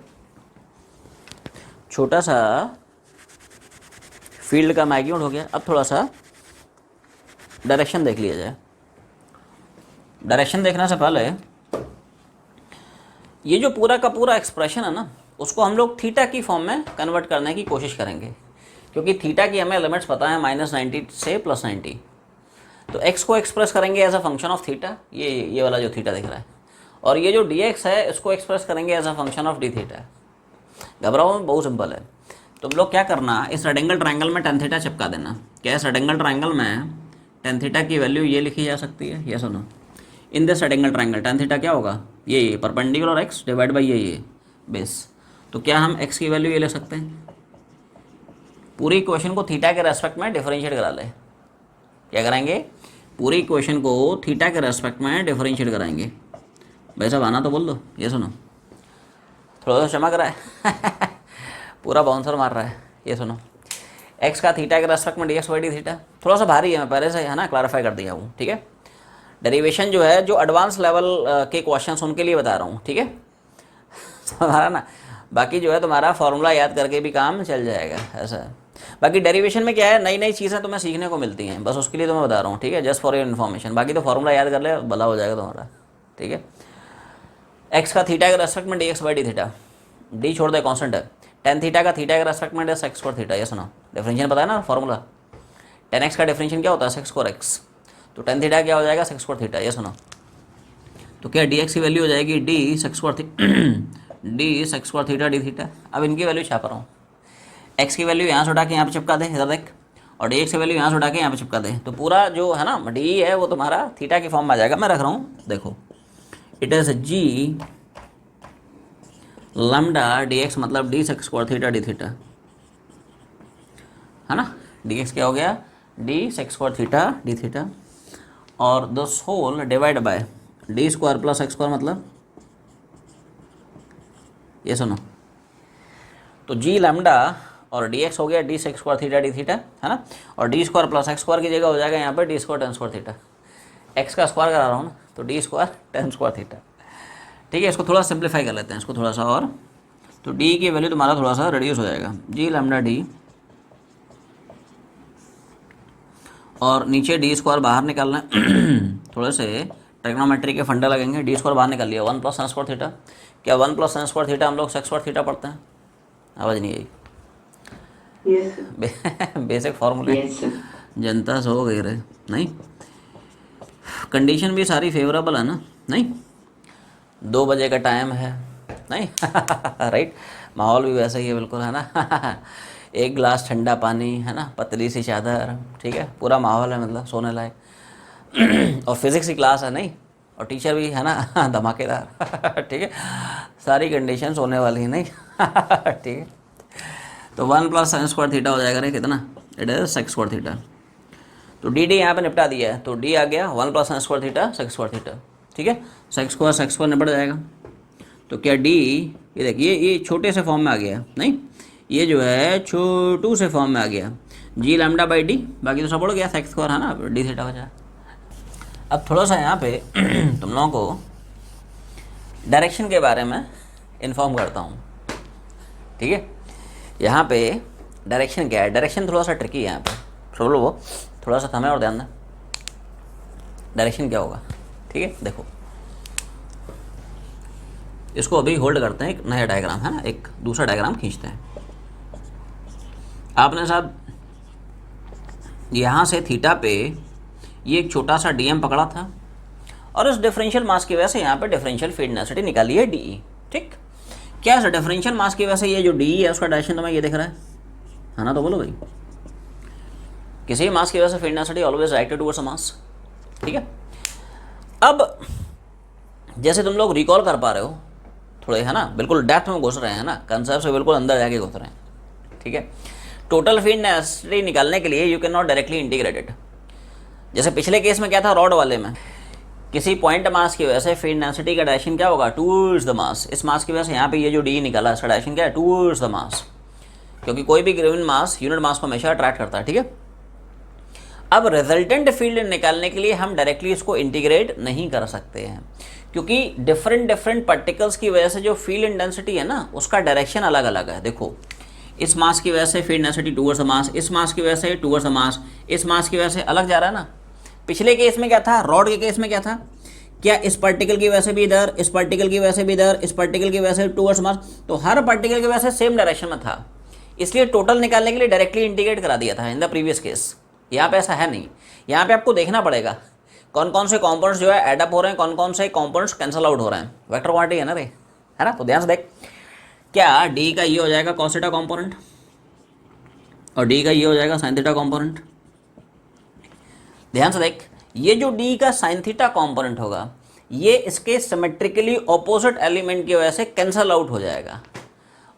छोटा सा फील्ड का मैग्नीट्यूड हो गया। अब थोड़ा सा डायरेक्शन देख लिया जाए। डायरेक्शन देखने से पहले ये जो पूरा का पूरा एक्सप्रेशन है ना, उसको हम लोग थीटा की फॉर्म में कन्वर्ट करने की कोशिश करेंगे, क्योंकि थीटा की हमें लिमिट्स पता है -90 से +90। तो एक्स को एक्सप्रेस करेंगे as a function of theta, ये वाला जो थीटा दिख रहा है, और ये जो डी एक्स है इसको एक्सप्रेस करेंगे as a function of d theta. घबराओ, बहुत सिंपल है। तुम लोग क्या करना, इस रेक्टेंगल ट्रायंगल में tan थीटा चिपका देना। क्या इस रेक्टेंगल ट्रायंगल में tan थीटा की वैल्यू ये लिखी जा सकती है, ये सुनो, in this rectangle triangle tan theta क्या होगा, ये परपेंडिकुलर एक्स डिवाइड बाई ये बेस। तो क्या हम x की वैल्यू ये ले सकते हैं, पूरी इक्वेशन को थीटा के रेस्पेक्ट में डिफरेंशिएट करा ले। क्या कराएंगे, पूरी इक्वेशन को थीटा के रेस्पेक्ट में डिफरेंशिएट कराएंगे। भाई साहब आना तो बोल दो। ये सुनो, थोड़ा सा चमक रहा है पूरा बाउंसर मार रहा है। ये सुनो, एक्स का थीटा के रेस्पेक्ट में d x by d theta थोड़ा सा भारी है, मैं पहले से है ना क्लैरिफाई कर दिया हूँ, ठीक है। डेरिवेशन जो है, जो एडवांस लेवल के क्वेश्चंस उनके लिए बता रहा हूँ, ठीक है, समझा ना। बाकी जो है तुम्हारा फॉर्मूला याद करके भी काम चल जाएगा, ऐसा है। बाकी डेरिवेशन में क्या है, नई नई चीज़ें तुम्हें सीखने को मिलती हैं, बस उसके लिए तो मैं बता रहा हूँ, ठीक है, जस्ट फॉर योर इन्फॉर्मेशन। बाकी तो फॉर्मूला याद कर ले, भला हो जाएगा तुम्हारा, ठीक है। एक्स का थीटा के रेस्पेक्ट में d x by d theta, d छोड़ दे कॉन्स्टेंट है। tan थीटा का थीटा के रेस्पेक्ट में डेस एक्स स्क्वायर थीटा। ये सुनो, डिफरेंशियल पता है ना फॉर्मूला, tan एक्स का डिफरेंशियल क्या होता है, एक्स स्क्वायर एक्स। तो टेन थीटा क्या हो जाएगा, सेक स्क्वायर थीटा, ये सुनो। तो क्या डी एक्स की वैल्यू हो जाएगी d sec square d sec square theta D theta. अब इनकी वैल्यू छाप रहा हूँ, एक्स की वैल्यू यहाँ से उठा के यहाँ पे चिपका दे, इधर देख, और डी एक्स की वैल्यू यहाँ से उठा के यहाँ पे चिपका दे, तो पूरा जो है ना डी है वो तुम्हारा थीटा की फॉर्म में आ जाएगा। मैं रख रहा हूँ, देखो, it is G lambda D X मतलब D sec square theta D theta, है ना। डी एक्स क्या हो गया, D sec square theta D theta, और this whole divide by D square plus x square, मतलब ये सुनो, तो जी लैम्डा और डी एक्स हो गया D sec square theta D theta, है ना, और D square plus x square की जगह हो जाएगा यहाँ पर D square ten square theta, x का स्क्वायर करा रहा हूँ ना, तो D square ten square theta. ठीक है, इसको थोड़ा सिंप्लीफाई कर लेते हैं, इसको थोड़ा सा और, तो डी की वैल्यू तुम्हारा थोड़ा सा रिड्यूस हो जाएगा, जी लैम्डा डी, और नीचे डी स्क्वायर बाहर निकालना है थोड़े से ट्रिग्नोमेट्री के फंडे लगेंगे, डी स्क्वायर बाहर निकाल लिया, one plus tan square theta. क्या one plus tan square theta हम लोग सेक स्क्वायर थीटा पढ़ते हैं? आवाज़ नहीं आई? बेसिक फार्मूले जनता सो गई रहे नहीं, कंडीशन भी सारी फेवरेबल है ना, नहीं 2 बजे का टाइम है नहीं राइट, माहौल भी वैसा ही है बिल्कुल, है ना एक गिलास ठंडा पानी, है ना, पतली सी चादर, ठीक है, पूरा माहौल है मतलब सोने लायक और फिज़िक्स की क्लास है नहीं, और टीचर भी है ना धमाकेदार ठीक है, सारी कंडीशन सोने वाली है नहीं ठीक है। तो one plus sine square theta हो जाएगा रे कितना, it is sec square theta. तो डी डी यहाँ पे निपटा दिया है, तो डी आ गया one plus sine square theta sec square theta, ठीक है, सेक स्क्वायर निपट जाएगा। तो क्या डी, ये देखिए ये छोटे से फॉर्म में आ गया नहीं, ये जो है छोटू से फॉर्म में आ गया, जी लैम्डा बाई डी, बाकी तो सब उड़ गया, सेक स्क्वायर है ना, डी थीटा बचा। अब थोड़ा सा यहाँ पे तुम लोगों को डायरेक्शन के बारे में इन्फॉर्म करता हूँ, ठीक है। यहाँ पे डायरेक्शन क्या है, डायरेक्शन थोड़ा सा ट्रिकी है यहाँ पे, सब लोग थोड़ा सा थमे और ध्यान दें, डायरेक्शन क्या होगा, ठीक है। देखो इसको अभी होल्ड करते हैं, एक नया डायग्राम है ना, एक दूसरा डायग्राम खींचते हैं। आपने साहब यहाँ से थीटा पे ये एक छोटा सा डीएम पकड़ा था, और इस डिफरेंशियल मास की वजह से यहाँ पे डिफरेंशियल फील्ड डेंसिटी निकाली है डी, ठीक। क्या है डिफरेंशियल मास की वजह से ये जो डी है उसका डायरेक्शन तुम्हें ये दिख रहा है ना, तो बोलो भाई, किसी भी मास की वजह से field density always directed towards a mass, ठीक है। अब जैसे तुम लोग रिकॉल कर पा रहे हो थोड़े, है ना, बिल्कुल डेप्थ में घुस रहे हैं ना, कंसेप्ट से बिल्कुल अंदर जाके घुस रहे हैं, ठीक है। टोटल फील्ड डेंसिटी निकालने के लिए you can not directly integrate it. जैसे पिछले केस में क्या था, रॉड वाले में किसी पॉइंट मास की वजह से फील्ड डेंसिटी का डायरेक्शन क्या होगा, टूवर्ड्स द मास। इस मास की वजह से यहाँ पे ये जो डी निकाला इसका डायरेक्शन क्या है, टूवर्ड्स द मास, क्योंकि कोई भी गिवन मास यूनिट मास को हमेशा अट्रैक्ट करता है, ठीक है। अब रिजल्टेंट फील्ड निकालने के लिए हम डायरेक्टली इसको इंटीग्रेट नहीं कर सकते हैं, क्योंकि डिफरेंट पार्टिकल्स की वजह से जो फील्ड डेंसिटी है ना उसका डायरेक्शन अलग अलग है। देखो इस मास की वजह से field density towards the mass, इस मास की वजह से टूवर्ड्स द मास, इस मास की वजह से अलग जा रहा है ना। पिछले केस में क्या था, रॉड के केस में क्या था, क्या इस पार्टिकल की वजह से भी इधर, इस पार्टिकल की वजह से भी इधर, इस पार्टिकल की वजह से टूवर्ड्स मास, तो हर पार्टिकल की वजह से सेम डायरेक्शन में था, इसलिए टोटल निकालने के लिए डायरेक्टली इंटीग्रेट करा दिया था इन द प्रीवियस केस। यहाँ पे ऐसा है नहीं, यहाँ पे आपको देखना पड़ेगा कौन कौन से कॉम्पोनेंट्स जो है एडअप हो रहे हैं, कौन कौन से कॉम्पोनेंट्स कैंसल आउट हो रहे हैं। वेक्टर क्वांटिटी है ना रे, है ना, तो ध्यान से देख, क्या डी का ये हो जाएगा कॉस थीटा कॉम्पोनेंट, और डी का ये हो जाएगा साइन थीटा कॉम्पोनेंट। ध्यान से देख, ये जो डी का साइन थीटा कॉम्पोनेंट होगा ये इसके सिमेट्रिकली ऑपोजिट एलिमेंट की वजह से कैंसल आउट हो जाएगा,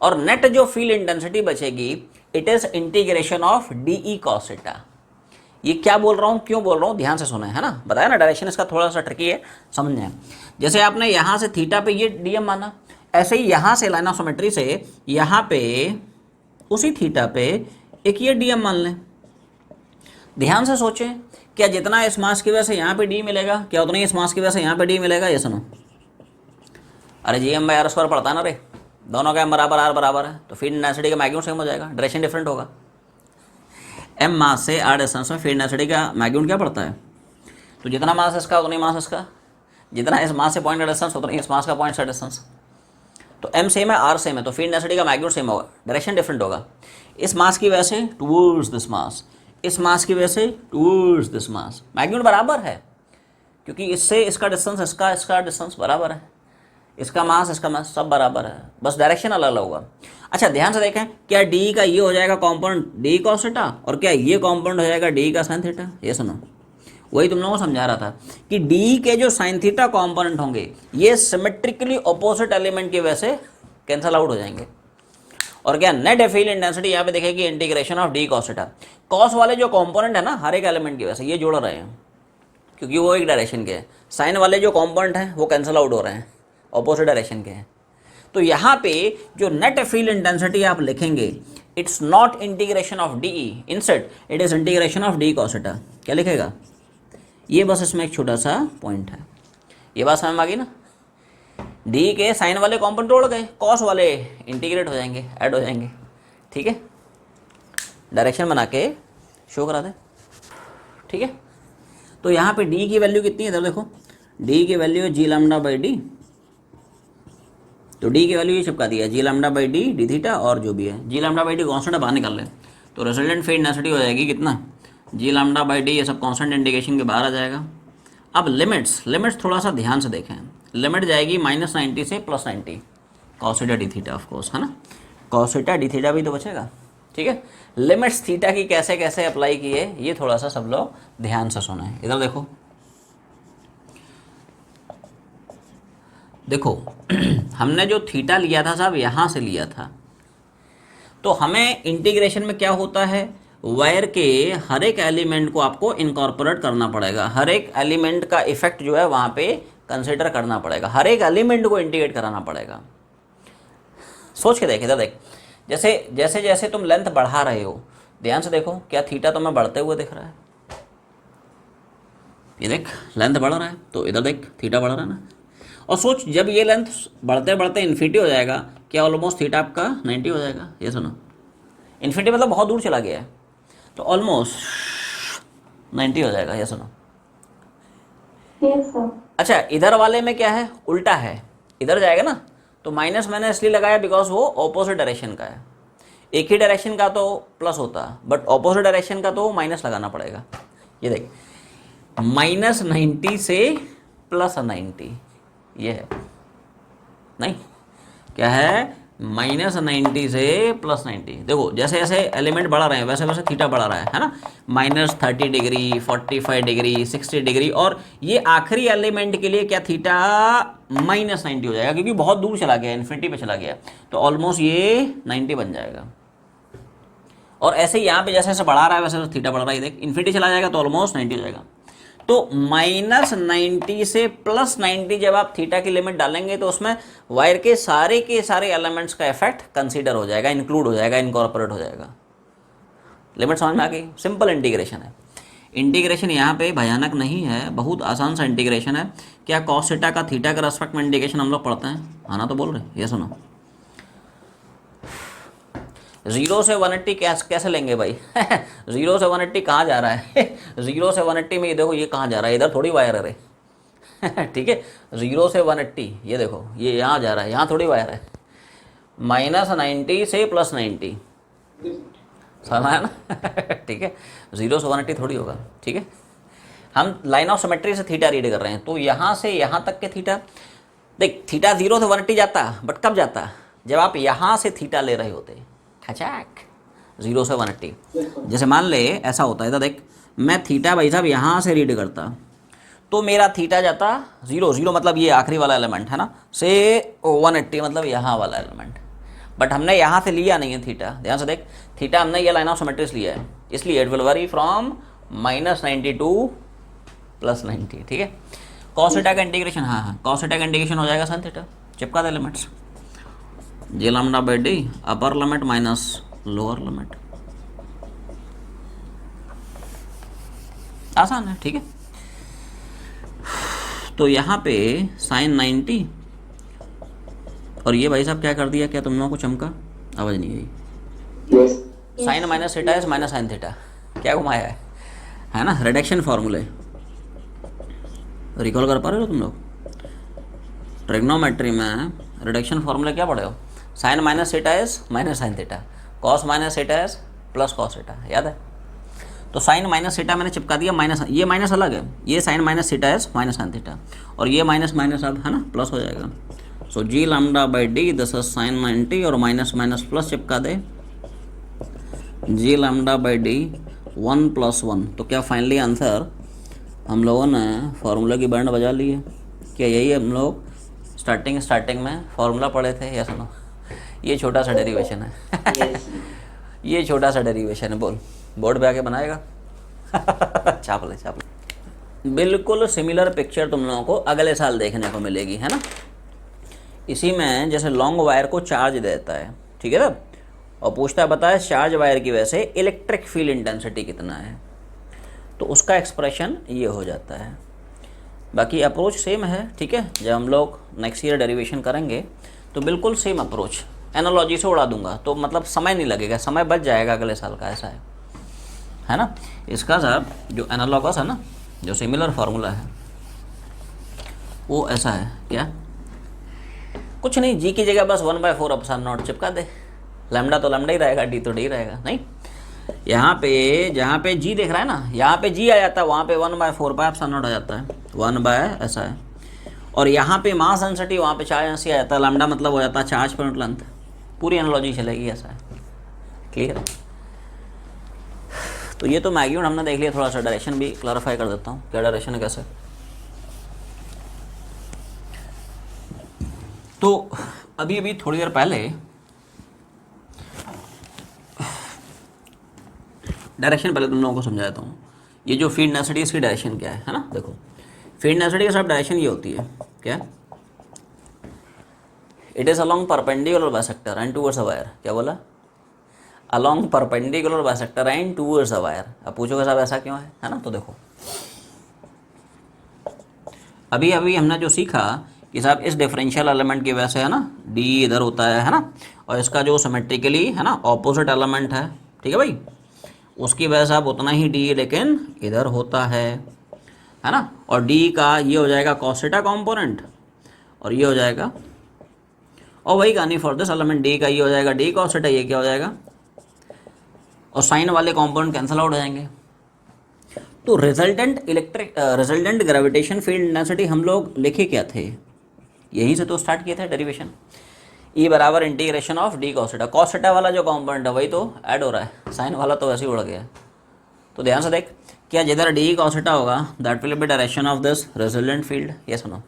और नेट जो फील्ड इंटेंसिटी बचेगी it is integration of D E cos theta. ये क्या बोल रहा हूँ, क्यों बोल रहा हूँ, ध्यान से सुना है ना, बताया ना डायरेक्शन इसका थोड़ा सा ट्रिकी है, समझें। जैसे आपने यहाँ से थीटा पे ये डीएम माना, ऐसे ही यहाँ से लाइन ऑफ सिमेट्री से यहाँ पे उसी थीटा पे एक ये डीएम मान लें। ध्यान से सोचें, क्या जितना इस मास की वजह से यहाँ पे डी मिलेगा, क्या उतना ही इस मास की वजह से यहाँ पे डी मिलेगा, ये सुनो। अरे G m by r square पड़ता है ना रे, दोनों का एम बराबर आर बराबर है, तो फील्ड डेंसिटी का मैग्नीट्यूड सेम हो जाएगा, डायरेक्शन डिफरेंट होगा। एम मास से आर डिस्टेंस में फील्ड डेंसिटी का मैग्नीट्यूड क्या पड़ता है, तो जितना मास इसका उतना ही मास इसका, जितना इस मास से पॉइंट का डिस्टेंस उतना ही इस मास का पॉइंट से डिस्टेंस। तो एम सेम है आर सेम है, तो फील्ड डेंसिटी का मैग्नीट्यूड सेम होगा, डायरेक्शन डिफरेंट होगा। इस मास की वजह से टूवर्ड्स दिस मास, इस मास की वजह से टूवर्ड्स दिस मास, मैग्नीट्यूड बराबर है क्योंकि इससे इसका डिस्टेंस, इसका डिस्टेंस बराबर है, इसका मास सब बराबर है, बस डायरेक्शन अलग अलग होगा। अच्छा ध्यान से देखें, क्या डी का ये हो जाएगा कॉम्पोनेंट डी कॉस थीटा, और क्या ये कॉम्पोनेंट हो जाएगा डी का साइन थीटा? ये सुनो, वही तुम लोगों को समझा रहा था कि डी के जो साइन थीटा कॉम्पोनेंट होंगे ये सिमेट्रिकली ऑपोजिट एलिमेंट की वजह से कैंसल आउट हो जाएंगे। और क्या नेट फील्ड इंटेंसिटी यहाँ पे देखेगी integration of D cos theta, cos वाले जो कॉम्पोनेंट है ना हर एक एलिमेंट की वजह से ये जोड़ रहे हैं क्योंकि वो एक डायरेक्शन के हैं, साइन वाले जो कॉम्पोनेंट हैं वो कैंसल आउट हो रहे हैं, ऑपोजिट डायरेक्शन के हैं। तो यहाँ पे जो नेट फील्ड इंटेंसिटी आप लिखेंगे, it's not integration of D E, instead it is integration of D cos theta. क्या लिखेगा? ये बस इसमें एक छोटा सा पॉइंट है, ये बात समझ में आ गई ना। डी के साइन वाले कॉम्पोनेंट तोड़ गए, कॉस वाले इंटीग्रेट हो जाएंगे, ऐड हो जाएंगे, ठीक है। डायरेक्शन बना के शो करा दे, ठीक है। तो यहाँ पे डी की वैल्यू कितनी है इधर देखो, डी की वैल्यू है जी लैम्डा बाई डी, तो डी की वैल्यू ये चिपका दिया G lambda by D D theta, और जो भी है G lambda by D constant बाहर निकाल लें तो रिजल्टेंट फील्ड इंटेंसिटी हो जाएगी कितना, जी लैम्डा बाई डी, ये सब कॉन्स्टेंट इंडिकेशन के बाहर आ जाएगा। अब लिमिट्स थोड़ा सा ध्यान से देखें, लिमिट जाएगी -90 से +90 cos theta D theta, of course है ना, कॉस थीटा डी थीटा भी तो बचेगा, ठीक है। लिमिट्स थीटा की कैसे कैसे अप्लाई की है ये थोड़ा सा सब लोग ध्यान से सुने। इधर देखो देखो हमने जो थीटा लिया था साहब यहाँ से लिया था, तो हमें इंटीग्रेशन में क्या होता है, वायर के हर एक एलिमेंट को आपको इनकॉर्पोरेट करना पड़ेगा, हर एक एलिमेंट का इफेक्ट जो है वहाँ पे कंसिडर करना पड़ेगा, हर एक एलिमेंट को इंटीग्रेट कराना पड़ेगा। सोच के देख, इधर देख, जैसे जैसे तुम लेंथ बढ़ा रहे हो, ध्यान से देखो, क्या थीटा तुम्हें बढ़ते हुए दिख रहा है? ये देख लेंथ बढ़ रहा है, तो इधर देख थीटा बढ़ रहा है ना। और सोच जब ये लेंथ बढ़ते बढ़ते इन्फिनिटी हो जाएगा, क्या ऑलमोस्ट थीटा आपका 90 हो जाएगा? ये सुनो, इन्फिनिटी मतलब बहुत दूर चला गया है, तो ऑलमोस्ट 90 हो जाएगा, ये सुनो। अच्छा इधर वाले में क्या है, उल्टा है, इधर जाएगा ना, तो माइनस मैंने इसलिए लगाया बिकॉज वो ऑपोजिट डायरेक्शन का है, एक ही डायरेक्शन का तो प्लस होता, बट ऑपोजिट डायरेक्शन का तो माइनस लगाना पड़ेगा। ये देख -90 से +90, ये है नहीं, क्या है, -90 से +90। देखो जैसे जैसे एलिमेंट बढ़ा रहे हैं वैसे वैसे थीटा बढ़ा रहा है ना, -30 डिग्री, 45 डिग्री, 60 डिग्री, और ये आखिरी एलिमेंट के लिए क्या थीटा -90 हो जाएगा क्योंकि बहुत दूर चला गया, इन्फिनिटी पे चला गया, तो ऑलमोस्ट ये 90 बन जाएगा। और ऐसे ही यहाँ पे जैसे जैसे बढ़ा रहा है वैसे वैसे थीटा बढ़ रहा है, देख इन्फिनिटी चला जाएगा तो ऑलमोस्ट 90 हो जाएगा। तो -90 से +90 जब आप थीटा की लिमिट डालेंगे तो उसमें वायर के सारे एलिमेंट्स का इफेक्ट कंसीडर हो जाएगा, इंक्लूड हो जाएगा, इनकॉर्पोरेट हो जाएगा। लिमिट समझ में आ गई? सिंपल इंटीग्रेशन है। इंटीग्रेशन यहाँ पे भयानक नहीं है, बहुत आसान सा इंटीग्रेशन है। क्या कॉस थीटा का थीटा के रेस्पेक्ट में इंटीग्रेशन हम लोग पढ़ते हैं? आना तो बोल रहे, ये सुनो, 0 से 180 कैसे लेंगे भाई 0 से 180 कहाँ जा रहा है 0 से 180 में ये देखो ये कहाँ जा रहा है, इधर थोड़ी वायर है रे ठीक है, 0 से 180 ये देखो ये यहाँ जा रहा है, यहाँ थोड़ी वायर है, -90 से +90 समझ आया ना ठीक है, 0 से 180 थोड़ी होगा, ठीक है। हम लाइन ऑफ सिमेट्री से थीटा रीड कर रहे हैं, तो यहाँ से यहाँ तक के थीटा, देख थीटा 0 से 180 जाता, बट कब जाता, जब आप यहाँ से थीटा ले रहे होते, खचाक 0 से 180। जैसे मान ले ऐसा होता है, इधर देख मैं थीटा भाई साहब यहाँ से रीड करता, तो मेरा थीटा जाता 0 मतलब ये आखिरी वाला एलिमेंट है ना, से 180 मतलब यहाँ वाला एलिमेंट, बट हमने यहाँ से लिया नहीं है थीटा, ध्यान से देख, थीटा हमने ये लाइन ऑफ सिमेट्री से लिया है, इसलिए it will vary from -90 to +90, ठीक है। कॉस थीटा का इंटीग्रेशन, हाँ कॉस थीटा का इंटीग्रेशन हो जाएगा साइन थीटा, चिपका दे limits, G lambda by D upper limit minus lower limit, आसान है, ठीक है। तो यहाँ पे साइन 90, और ये भाई साहब क्या कर दिया, क्या तुम लोगों को चमका, आवाज नहीं आई, sine minus theta is minus sine theta, क्या घुमाया है ना, रिडक्शन फॉर्मूले रिकॉल कर पा रहे हो तुम लोग? ट्रिग्नोमेट्री में रिडक्शन फॉर्मूले क्या पढ़े हो? Sine minus theta is minus sine theta, cos minus theta is plus cos theta, याद है? तो साइन माइनस थीटा मैंने चिपका दिया, माइनस, ये माइनस अलग है, ये sine minus theta is minus sine theta, और ये माइनस माइनस अब है ना प्लस हो जाएगा। So G lambda by D this is sine 90 और माइनस माइनस प्लस चिपका दे, जी लैम्डा बाई डी 1 + 1। तो क्या फाइनली आंसर हम लोगों ने फार्मूला की बैंड बजा ली है? क्या यही हम लोग स्टार्टिंग में फार्मूला पढ़े थे या सुनो? ये छोटा सा डेरिवेशन है ये छोटा सा डेरिवेशन है, बोल बोर्ड पे आके बनाएगा छाप ले। बिल्कुल सिमिलर पिक्चर तुम लोगों को अगले साल देखने को मिलेगी, है ना। इसी में जैसे लॉन्ग वायर को चार्ज देता है, ठीक है ना, और पूछता है बताए चार्ज वायर की वजह से इलेक्ट्रिक फील्ड इंटेंसिटी कितना है, तो उसका एक्सप्रेशन ये हो जाता है। बाकी अप्रोच सेम है, ठीक है। जब हम लोग नेक्स्ट ईयर डेरिवेशन करेंगे तो बिल्कुल सेम अप्रोच, एनालॉजी से उड़ा दूंगा, तो मतलब समय नहीं लगेगा, समय बच जाएगा अगले साल का, ऐसा है ना। इसका सब जो एनालॉगस है ना, जो सिमिलर फार्मूला है वो ऐसा है, क्या कुछ नहीं, जी की जगह बस 1/4 एप्सिलॉन नॉट चिपका दे, लैम्डा तो लैम्डा ही रहेगा, डी तो डी रहेगा। नहीं, यहाँ पे जहाँ पे जी देख रहा है ना, यहाँ पे जी आ जाता है, वहाँ पे 1/4 एप्सिलॉन नॉट आ जाता है, 1 ऐसा है। और यहाँ पे मास डेंसिटी, वहाँ पे चार्ज डेंसिटी आ जाता है, लैम्डा मतलब हो जाता है चार्ज पर यूनिट लेंथ। पूरी एनालॉजी चलेगी, ऐसा है, क्लियर है। तो ये तो मैग्नीट्यूड हमने देख लिया, थोड़ा सा डायरेक्शन भी क्लैरिफाई कर देता हूँ, क्या डायरेक्शन है कैसे। तो अभी थोड़ी देर पहले डायरेक्शन पहले तुम लोगों को समझा देता हूँ। ये जो फील्ड डेंसिटी इसकी डायरेक्शन क्या है ना, देखो फील्ड डेंसिटी का सब डायरेक्शन ये होती है, क्या, it is along perpendicular bisector and towards a wire. क्या बोला? Along perpendicular bisector and towards a wire. अब पूछोगे साहब ऐसा क्यों है ना। तो देखो अभी हमने जो सीखा कि साहब इस डिफरेंशियल एलिमेंट की वजह से है ना डी इधर होता है ना, और इसका जो सिमेट्रिकली है ना ऑपोजिट एलिमेंट है, ठीक है भाई, उसकी वजह से अब उतना ही डी लेकिन इधर होता है ना। और डी का ये हो जाएगा cos थीटा कॉम्पोनेंट, और ये हो जाएगा, और वही कहानी फॉर दिस एलिमेंट, डी का ये हो जाएगा डी cos थीटा, ये क्या हो जाएगा, और साइन वाले कॉम्पोनेंट कैंसिल आउट हो जाएंगे। तो रिजल्टेंट ग्रेविटेशन फील्ड इंटेंसिटी हम लोग लिखे क्या थे, यहीं से तो स्टार्ट किए थे डेरिवेशन। ई बराबर integration of D cos theta, cos theta वाला जो कॉम्पोनेंट है वही तो ऐड हो रहा है, साइन वाला तो वैसे ही उड़ गया। तो ध्यान से देख, क्या जिधर डी cos थीटा होगा that will be direction of this resultant field, ये सुनो,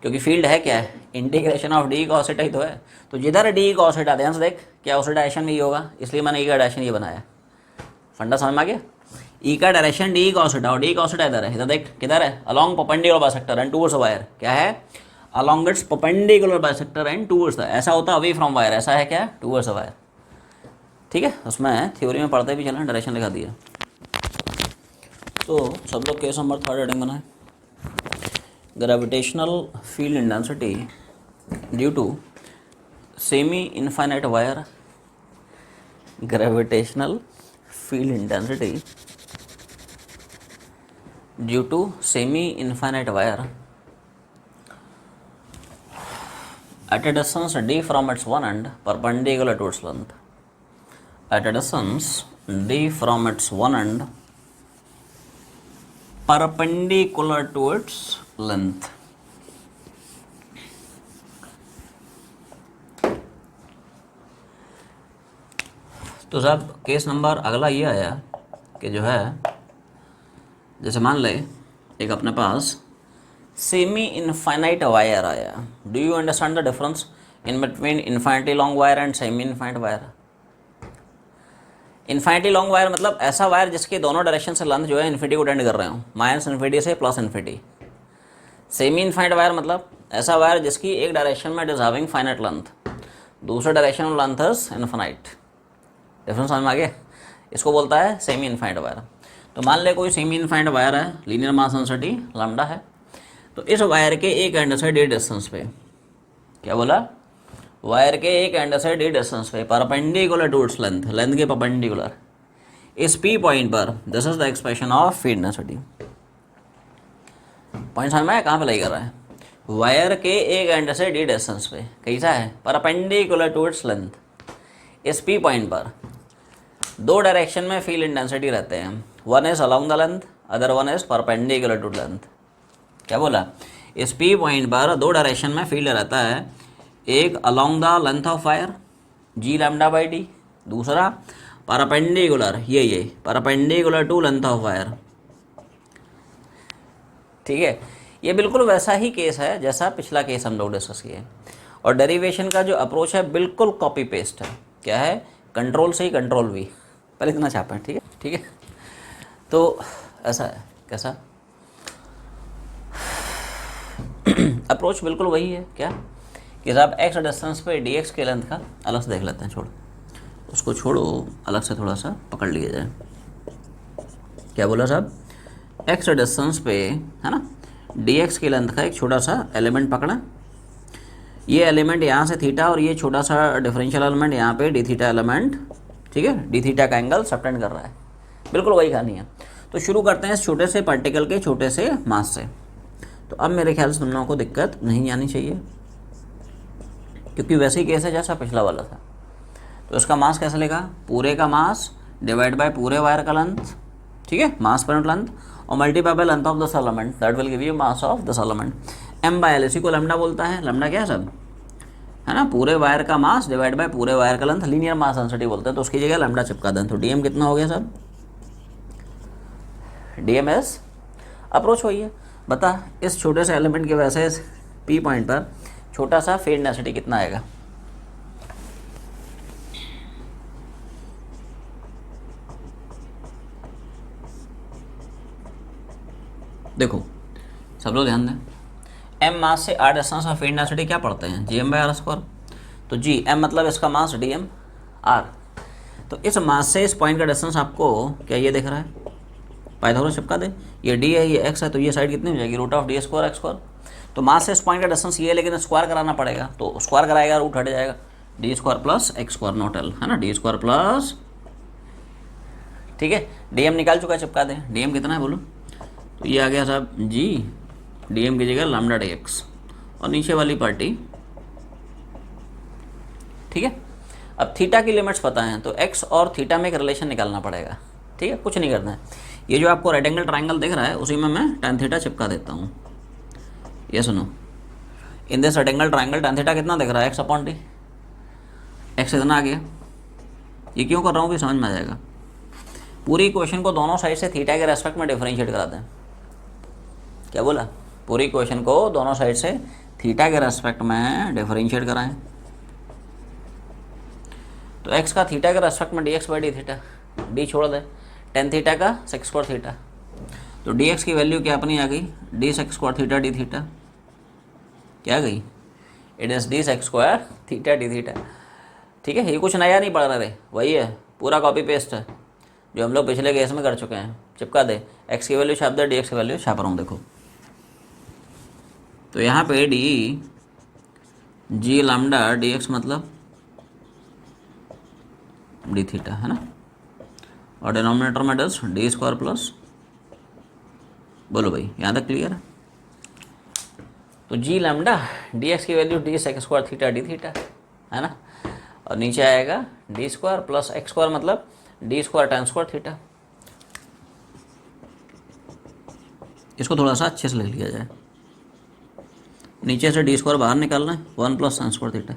क्योंकि फील्ड है क्या है, integration of D cos theta ही तो है। तो जिधर डी cos थीटा, ध्यान से देख, क्या उस डायरेक्शन में ही होगा, इसलिए मैंने ई का डायरेक्शन ये बनाया। फंडा समझ में आ गया? ई का डायरेक्शन डी cos थीटा, और डी cos थीटा इधर है, इधर देख किधर है, along perpendicular bisector and towards wire. क्या है? Along its perpendicular bisector and towards, ऐसा होता है अवे फ्रॉम वायर, ऐसा है क्या, टूवर्ड्स वायर, ठीक है। उसमें थ्योरी में पढ़ते भी चलें, डायरेक्शन लिखा दिया। तो सब लोग केस नंबर 3 हेडिंग बनाए, gravitational field intensity due to semi infinite wire, gravitational field intensity due to semi infinite wire at a distance d from its one end perpendicular to its length, at a distance d from its one end perpendicular to its length। तो साहब case number अगला ये आया कि जो है, जैसे मान ले एक अपने पास सेमी इनफाइनाइट वायर आया। Do you understand the difference in between infinity long wire and semi infinite wire? Infinity long wire मतलब ऐसा वायर जिसके दोनों डायरेक्शन से लेंथ जो है इन्फिनिटी को टेंड कर रहे हो, माइनस इन्फिनिटी से plus infinity. Semi infinite wire मतलब ऐसा वायर जिसकी एक डायरेक्शन में it is having finite length, दूसरे डायरेक्शन में लेंथ इज इनफाइनाइट। डिफरेंस समझ में आ गया? इसको बोलता है सेमी इनफाइनाइट वायर। तो मान ले कोई सेमी इनफाइनाइट वायर है, लीनियर मास डेंसिटी लैम्डा है, तो इस वायर के एक एंड से डी डिस्टेंस पे, क्या बोला, वायर के एक एंड से डी डिस्टेंस पे perpendicular to its length, length के परपेंडिकुलर, इस पी पॉइंट पर, this is the expression of field density. Point समझ में आया? कहाँ पे लाई कर रहा है? वायर के एक एंड से डी डिस्टेंस पे कैसा है, परपेंडिकुलर टू इट्स लेंथ, इस पी पॉइंट पर दो डायरेक्शन में फील्ड इंटेंसिटी रहते हैं, one is along the length, other one is perpendicular to length. क्या बोला? इस पी पॉइंट पर दो डायरेक्शन में फील्ड रहता है, एक along the length of wire G lambda by d, दूसरा परपेंडिकुलर, ये perpendicular to length of wire. ठीक है, ये बिल्कुल वैसा ही केस है जैसा पिछला केस हम लोग डिस्कस किए, और डेरिवेशन का जो अप्रोच है बिल्कुल कॉपी पेस्ट है। क्या है? कंट्रोल से ही कंट्रोल वी, पहले इतना छापा है। ठीक है, ठीक है, तो ऐसा है। कैसा अप्रोच? बिल्कुल वही है। क्या कि साहब एक्स डिस्टेंस पे डी एक्स के लेंथ का अलग से देख लेते हैं, छोड़ो उसको, छोड़ो, अलग से थोड़ा सा पकड़ लिया जाए। क्या बोला साहब? एक्स डिस्टेंस पे है ना, डी एक्स की लेंथ का एक छोटा सा एलिमेंट पकड़ा, ये एलिमेंट यहाँ से थीटा और ये छोटा सा डिफरेंशियल एलिमेंट यहाँ पे डी थीटा एलिमेंट। ठीक है, डी थीटा का एंगल सबटेंड कर रहा है, बिल्कुल वही कहानी है। तो शुरू करते हैं इस छोटे से पार्टिकल के छोटे से मास से। तो अब मेरे ख्याल से तुम लोगों को दिक्कत नहीं आनी चाहिए, क्योंकि वैसे ही केस है जैसा पिछला वाला था। तो इसका मास कैसे लेगा? पूरे का मास डिवाइड बाय पूरे वायर का लेंथ, ठीक है, मास पर लेंथ, और multiply by length of this element, that will give you mass of this element. M by l, इसी को लैम्डा बोलता है। लैम्डा क्या है सब? है ना, पूरे वायर का मास डिवाइड बाय पूरे वायर का लेंथ, लीनियर मास डेंसिटी बोलते हैं। तो उसकी जगह लैम्डा चिपका दें। तो डीएम कितना हो गया सब? डीएम एस अप्रोच वही है। बता, इस छोटे से एलिमेंट की वजह से पी पॉइंट पर छोटा सा फील्ड डेंसिटी कितना आएगा? देखो सब लोग ध्यान दें, एम मास से आर डिस्टेंस और फील्ड डेंसिटी क्या पढ़ते हैं? G m by r square. तो जी एम मतलब इसका मास, डी एम आर। तो इस मास से इस पॉइंट का डिस्टेंस आपको क्या ये दिख रहा है? पाइथागोरस चिपका दे, ये डी है, ये एक्स है, तो ये साइड कितनी हो जाएगी? Root of d square x square. तो मास से इस पॉइंट का डिस्टेंस ये है, लेकिन स्क्वायर कराना पड़ेगा, तो स्क्वायर कराएगा, रूट हट जाएगा, D square plus x square naught L, है ना, डी स्क्वायर प्लस। ठीक है, डी एम निकाल चुका है, चिपका दें। डी एम कितना है बोलो? तो ये आ गया साहब जी, डी एम की जगह लैम्डा डी एक्स, और नीचे वाली पार्टी। ठीक है, अब थीटा की लिमिट्स पता हैं, तो एक्स और थीटा में एक रिलेशन निकालना पड़ेगा। ठीक है, कुछ नहीं करना है, ये जो आपको रेक्टेंगल एंगल ट्राइंगल दिख रहा है उसी में मैं tan थीटा चिपका देता हूँ। ये सुनो, in this rectangle angle triangle tan theta कितना दिख रहा है? एक्स अपॉन टी, एक्स इतना आ गया। ये क्यों कर रहा हूँ कि समझ में आ जाएगा। पूरी इक्वेशन को दोनों साइड से थीटा के रेस्पेक्ट में डिफरेंशिएट करा दें। क्या बोला? पूरी इक्वेशन को दोनों साइड से थीटा के रेस्पेक्ट में डिफरेंशिएट कराएं। तो एक्स का थीटा के रेस्पेक्ट में d x by d theta, d छोड़ दे, tan थीटा का सेक स्क्वायर थीटा। तो डी एक्स की वैल्यू क्या अपनी आ गई? D sec square theta D theta. क्या आ गई? It is d sec square theta D theta. ठीक है, ये कुछ नया नहीं पढ़ रहे, वही है, पूरा कॉपी पेस्ट है जो हम लोग पिछले केस में कर चुके हैं। चिपका दे, एक्स की वैल्यू छाप दे, डी एक्स की वैल्यू छाप रहा हूँ, देखो। तो यहाँ पे D G lambda D X मतलब डी थीटा, है ना, और डिनोमिनेटर में डस डी स्क्वायर प्लस। बोलो भाई, यहाँ तक क्लियर है? तो जी लैम्डा डी एक्स की value D sec square theta D theta, है ना, और नीचे आएगा D square plus x square मतलब D square tan square theta. इसको थोड़ा सा अच्छे से लिख लिया जाए। नीचे से डी स्क्वायर बाहर निकालना है, 1 plus tan square theta.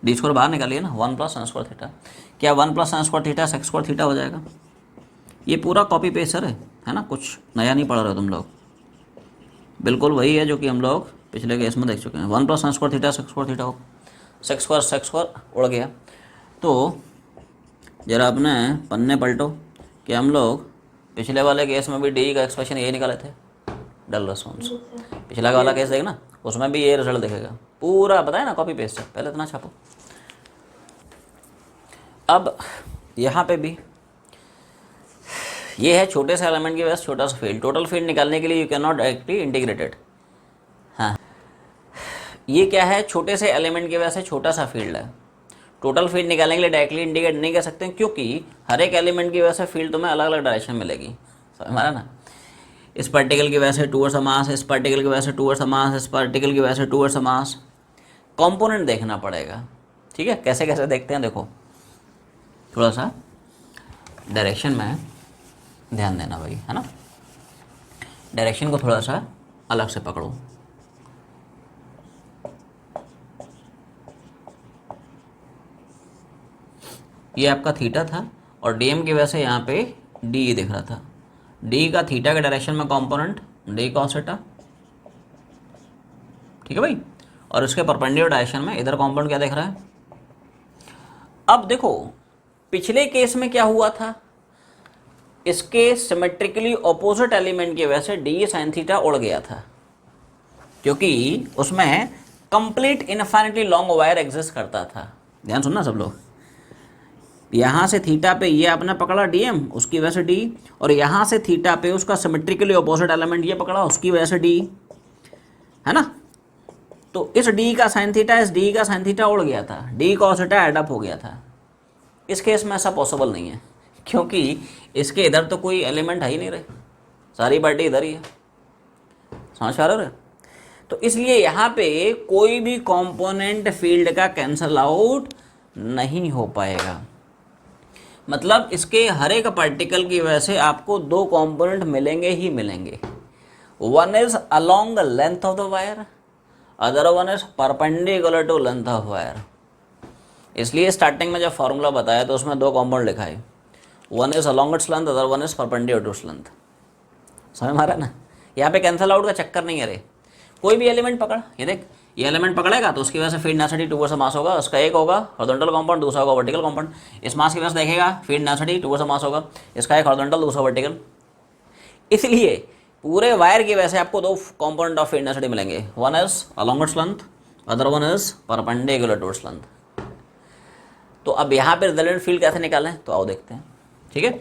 D square बाहर निकालिए ना, 1 प्लस tan स्क्वायर थीटा। क्या 1 plus tan square theta sec square theta हो जाएगा? ये पूरा कॉपी पेस्ट है ना, कुछ नया नहीं पढ़ रहे हो तुम लोग, बिल्कुल वही है जो कि हम लोग पिछले केस में देख चुके हैं। 1 plus tan square theta sec square theta हो, सेक स्क्वायर उड़ गया। तो जरा अपने पन्ने पलटो कि हम लोग पिछले वाले केस में भी डी का एक्सप्रेशन यही निकाले थे, डल रिस्पॉन्स। पिछला वाला केस देखना, उसमें भी ये रिजल्ट दिखेगा, पूरा बताया ना, कॉपी पेस्ट है, पहले इतना छापो। अब यहाँ पे भी ये है, छोटे से एलिमेंट की वजह से छोटा सा फील्ड। टोटल फील्ड निकालने के लिए you can not directly integrated. हाँ, ये क्या है? छोटे से एलिमेंट की वजह से छोटा सा फील्ड है। टोटल फील्ड निकालने के लिए डायरेक्टली इंटीग्रेट नहीं कर सकते, क्योंकि हर एक एलिमेंट की वजह से फील्ड तुम्हें अलग अलग डायरेक्शन मिलेगी। समझ में आ रहा ना? इस पार्टिकल की वजह से टूवर्ड्स द मास, इस पार्टिकल की वजह से टूवर्ड्स द मास, इस पार्टिकल की वजह से टूवर्ड्स द मास। कंपोनेंट देखना पड़ेगा। ठीक है, कैसे कैसे देखते हैं देखो। थोड़ा सा डायरेक्शन में ध्यान देना भाई, है ना, डायरेक्शन को थोड़ा सा अलग से पकड़ो। ये आपका थीटा था और डीएम की वजह से यहाँ पे डी दिख रहा था। डी का थीटा के डायरेक्शन में कंपोनेंट डी कॉस थीटा, ठीक है भाई, और इसके परपेंडिकुलर डायरेक्शन में इधर कंपोनेंट क्या दिख रहा है। अब देखो पिछले केस में क्या हुआ था, इसके सिमेट्रिकली ऑपोजिट एलिमेंट की वजह से डी साइन थीटा उड़ गया था, क्योंकि उसमें कंप्लीट इनफाइनिटली लॉन्ग वायर एग्जिस्ट करता था। ध्यान सुनना सब लोग, यहाँ से थीटा पे ये आपने पकड़ा डीएम, उसकी वजह से डी, और यहाँ से थीटा पे उसका सिमेट्रिकली ऑपोजिट एलिमेंट ये पकड़ा, उसकी वजह से डी, है ना। तो इस डी का साइन थीटा, इस डी का साइन थीटा उड़ गया था, d cos theta add up हो गया था। इस केस में ऐसा पॉसिबल नहीं है, क्योंकि इसके इधर तो कोई एलिमेंट है ही नहीं रहे, सारी पार्टी इधर ही है, समझ पा रहे हो। तो इसलिए यहाँ पे कोई भी कंपोनेंट फील्ड का कैंसल आउट नहीं हो पाएगा। मतलब इसके हर एक पार्टिकल की वजह से आपको दो कंपोनेंट मिलेंगे ही मिलेंगे। One is along the length of the wire, other one is perpendicular to length of wire. इसलिए स्टार्टिंग में जब फॉर्मूला बताया तो उसमें दो कंपाउंड लिखा है, one is along its length, other one is perpendicular to its length. समझ में आ रहा है ना, यहाँ पे कैंसल आउट का चक्कर नहीं है रे। कोई भी एलिमेंट पकड़, ये देख, ये एलिमेंट पकड़ेगा तो उसकी वजह से फील्ड डेंसिटी टू वर्सेस मास होगा, उसका एक होगा हॉरिजॉन्टल कंपाउंड, दूसरा होगा वर्टिकल कंपाउंड। इस मास की वजह से देखेगा फील्ड डेंसिटी टू वर्सेस मास होगा, इसका एक हॉरिजॉन्टल दूसरा वर्टिकल। इसलिए पूरे वायर की वजह से आपको दो कंपोनेंट ऑफ फील्ड डेंसिटी मिलेंगे, one is along its length, other one is perpendicular to its length. तो अब यहाँ पे रिजल्टेंट फील्ड कैसे निकालें, तो आओ देखते हैं, ठीक है।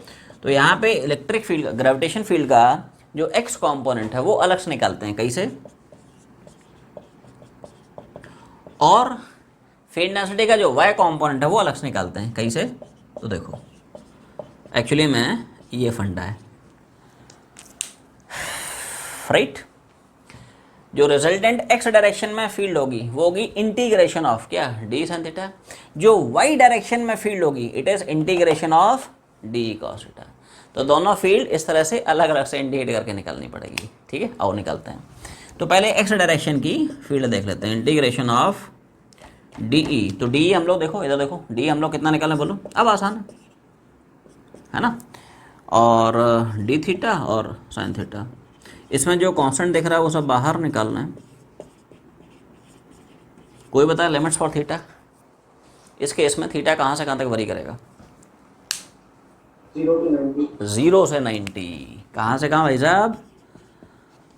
तो यहाँ पे इलेक्ट्रिक फील्ड, ग्रेविटेशन फील्ड का जो एक्स कंपोनेंट है वो अलग से निकालते हैं, कैसे, और फील्ड डेंसिटी का जो वाई कंपोनेंट है वो अलग से निकालते हैं, कैसे। तो देखो एक्चुअली में ये फंडा है, राइट। जो रिजल्टेंट एक्स डायरेक्शन में फील्ड होगी वो होगी इंटीग्रेशन ऑफ क्या, डी साइन थीटा। जो वाई डायरेक्शन में फील्ड होगी it is integration of D cos theta. तो दोनों फील्ड इस तरह से अलग अलग से इंडिकेट करके निकालनी पड़ेगी, ठीक है। आओ निकालते हैं। तो पहले एक्स डायरेक्शन की फील्ड देख लेते हैं, इंटीग्रेशन ऑफ डी ई। तो डी हम लोग देखो, इधर देखो, डी हम लोग कितना निकालें बोलो, अब आसान है ना। और डी थीटा और साइन थीटा, इसमें जो कांस्टेंट दिख रहा है वो सब बाहर निकालना है। कोई बताए लिमिट्स फॉर थीटा, इस केस में थीटा कहाँ से कहाँ तक वरी करेगा, 0 से 90, कहाँ से कहाँ भाई साहब,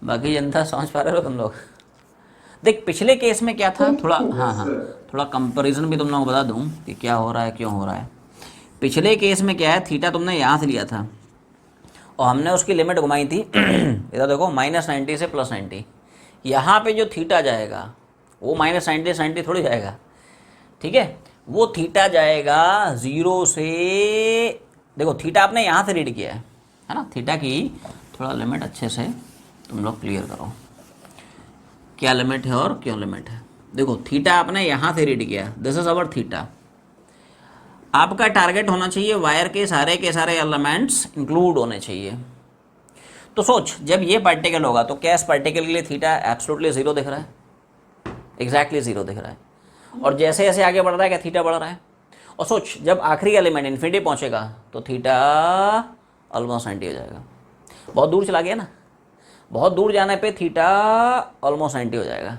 बाकी जनता समझ पा रहे हो तुम लोग। देख पिछले केस में क्या था, थोड़ा हाँ थोड़ा कंपैरिजन भी तुम लोगों को बता दूं कि क्या हो रहा है क्यों हो रहा है। पिछले केस में क्या है, थीटा तुमने यहाँ से लिया था और हमने उसकी लिमिट घुमाई थी इधर देखो -90 से +90। यहाँ पे जो थीटा जाएगा वो -90 से 90 थोड़ी जाएगा, ठीक है। वो थीटा जाएगा 0 से, देखो थीटा आपने यहाँ से रीड किया है ना। थीटा की थोड़ा लिमिट अच्छे से तुम लोग क्लियर करो, क्या लिमिट है और क्यों लिमिट है। देखो थीटा आपने यहाँ से रीड किया, दिस इज अवर थीटा। आपका टारगेट होना चाहिए वायर के सारे एलिमेंट्स इंक्लूड होने चाहिए। तो सोच जब ये पार्टिकल होगा तो क्या इस पार्टिकल के लिए थीटा एब्सोल्युटली 0 दिख रहा है, एग्जैक्टली 0 दिख रहा है। और जैसे जैसे आगे बढ़ रहा है क्या थीटा बढ़ रहा है। और सोच जब आखिरी एलिमेंट इन्फिनिटी पहुंचेगा तो थीटा ऑलमोस्ट 90 हो जाएगा। बहुत दूर चला गया ना, बहुत दूर जाने पे थीटा ऑलमोस्ट 90 हो जाएगा।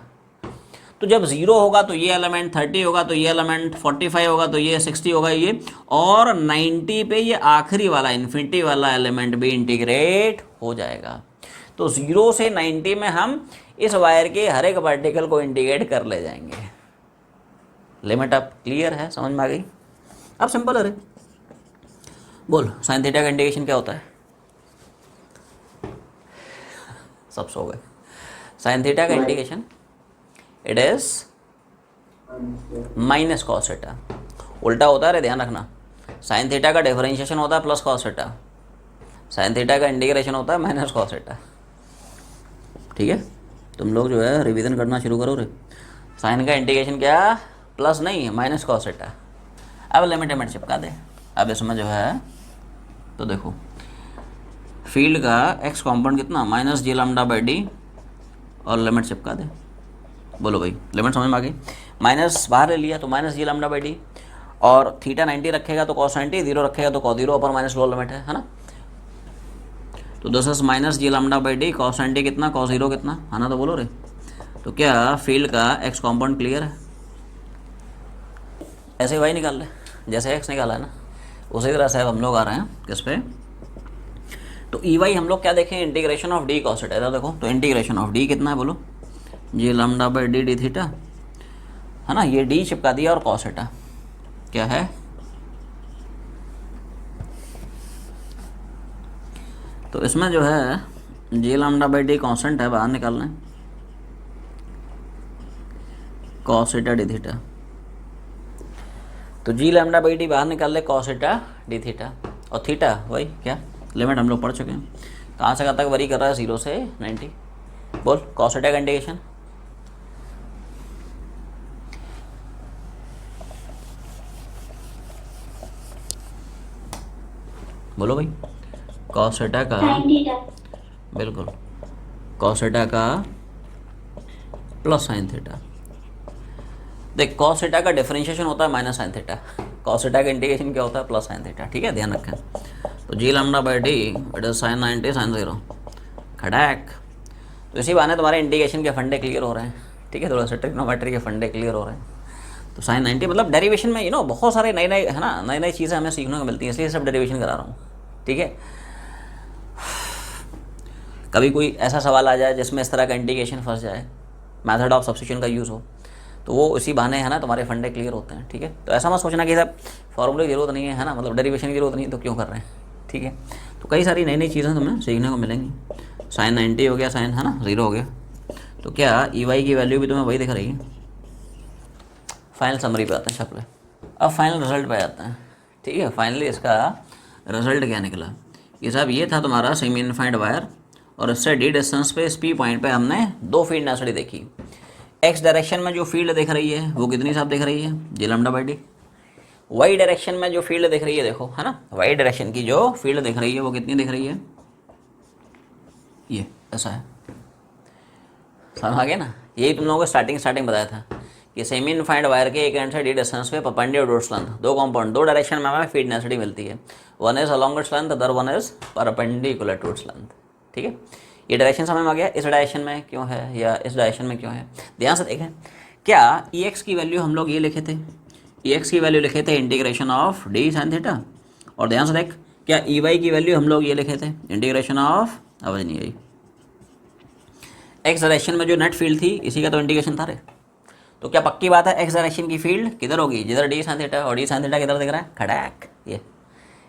तो जब 0 होगा तो ये एलिमेंट 30 होगा, तो ये एलिमेंट 45 होगा, तो ये 60 होगा ये, और 90 पे ये आखिरी वाला इन्फिनिटी वाला एलिमेंट भी इंटीग्रेट हो जाएगा। तो 0 से 90 में हम इस वायर के हर एक पार्टिकल को इंटीग्रेट कर ले जाएंगे। लिमिट अब क्लियर है, समझ में आ गई। अब सिंपल है रे, बोल साइन थीटा का इंटीग्रेशन क्या होता है। सब सो गए। साइन थीटा का integration it is minus cos theta, उल्टा होता है रे, ध्यान रखना। साइन थीटा का डिफरेंशिएशन होता है plus cos theta, sine theta का इंटीग्रेशन होता है माइनस कॉस थीटा, ठीक है। तुम लोग जो है रिवीजन करना शुरू करो रे। साइन का इंटीग्रेशन क्या, प्लस नहीं है, माइनस कॉस थीटा। अब लिमिट चिपका दे, अब इसमें जो है तो देखो फील्ड का एक्स कॉम्पोनेंट कितना minus G lambda by d और लिमिट चिपका दे। बोलो भाई लिमिट समझ में आ गई। माइनस बाहर ले लिया तो minus G lambda by d और थीटा 90 रखेगा तो कॉस 90, 0 रखेगा तो cos 0 upper minus lower limit है ना। तो this is minus G lambda by d cos 90 कितना कॉस 0 कितना है ना। तो बोलो रे तो क्या फील्ड का एक्स कॉम्पोनेंट क्लियर है। ऐसे ही वाई निकाल ले जैसे एक्स निकाला है ना उसी तरह से अब हम लोग आ रहे हैं किस पे। तो ई वाई हम लोग क्या देखें integration of D cos theta. देखो तो इंटीग्रेशन ऑफ डी कितना है बोलो G lambda by D D theta है ना। ये डी चिपका दिया और कॉस थीटा क्या है तो इसमें जो है G lambda by D constant है बाहर निकालना है कॉस थीटा डी थीटा। तो जी लैम्डा बाई डी बाहर निकाल ले कॉस थीटा डी थीटा और थीटा वही क्या लिमिट हम लोग पढ़ चुके हैं कहाँ से कहाँ तक वरी कर रहा है 0 से 90। बोल कॉस थीटा का इंटीग्रेशन बोलो भाई कॉस थीटा का बिल्कुल कॉस थीटा का प्लस साइन थीटा। देख कॉस थीटा का डिफरेंशिएशन होता है minus sine theta cos theta का इंटीग्रेशन क्या होता है प्लस साइन थीटा। ठीक है ध्यान रखें। तो G lambda by D it is sine 90 sine 0 खड़ाक। तो इसी बहाने तुम्हारे इंटीग्रेशन के फंडे क्लियर हो रहे हैं। ठीक है थोड़ा सा ट्रिग्नोमेट्री के फंडे क्लियर हो रहे हैं। तो साइन 90 मतलब डेरिवेशन में बहुत सारे नए नए है ना नई नई चीज़ें हमें सीखने को मिलती हैं इसलिए सब डेरिवेशन करा रहा हूँ। ठीक है कभी कोई ऐसा सवाल आ जाए जिसमें इस तरह का इंटीग्रेशन फंस जाए मेथड ऑफ सब्स्टिट्यूशन का यूज़ हो तो वो इसी बहाने है ना तुम्हारे फंडे क्लियर होते हैं। ठीक है तो ऐसा मत सोचना कि साहब फॉर्मूले की जरूरत नहीं है ना मतलब डेरिवेशन की जरूरत नहीं है तो क्यों कर रहे हैं। ठीक है तो कई सारी नई नई चीज़ें तुम्हें सीखने को मिलेंगी। साइन 90 हो गया साइन है ना 0 हो गया। तो क्या ई वाई की वैल्यू भी तुम्हें वही दिख रही है। फाइनल समरी पे आते हैं छपले। अब फाइनल रिजल्ट पे आते हैं। ठीक है फाइनली इसका रिजल्ट क्या निकला कि साहब ये था तुम्हारा सेमी इनफाइनाइट वायर और इससे डी डिस्टेंस पे इस पी पॉइंट पे हमने दो फील्ड नेसेसिटी देखी। एक्स डायरेक्शन में जो फील्ड दिख रही है वो कितनी साहब दिख रही है G lambda by D. Y direction में जो फील्ड दिख रही है देखो है ना वाई डायरेक्शन की जो फील्ड दिख रही है वो कितनी दिख रही है ये ऐसा है। समझ आ गया ना। यही तुम लोगों को स्टार्टिंग बताया था कि सेमी इनफाइनाइट वायर के एक एंड से डी डिस्टेंस पे परपेंडिकुलर टू इट्स लेंथ दो कंपाउंड दो डायरेक्शन में हमें फील्ड नेसेसिटी मिलती है। One is along its length other one is perpendicular to its length. ठीक है ये डायरेक्शन समझ में आ गया। इस डायरेक्शन में क्यों है या इस डायरेक्शन में क्यों है ध्यान से देखें। क्या ई एक्स की वैल्यू हम लोग ये लिखे थे ई एक्स की वैल्यू लिखे थे integration of D sign theta और ध्यान से देख क्या ई वाई की वैल्यू हम लोग ये लिखे थे इंटीग्रेशन ऑफ आवाज नहीं आई एक्स डायरेक्शन में जो नेट फील्ड थी इसी का तो इंटीग्रेशन था रे। तो क्या पक्की बात है एक्स डायरेक्शन की फील्ड किधर होगी जिधर डी साइन थीटा और डी साइन थीटा किधर दिख रहा है खड़ाक ये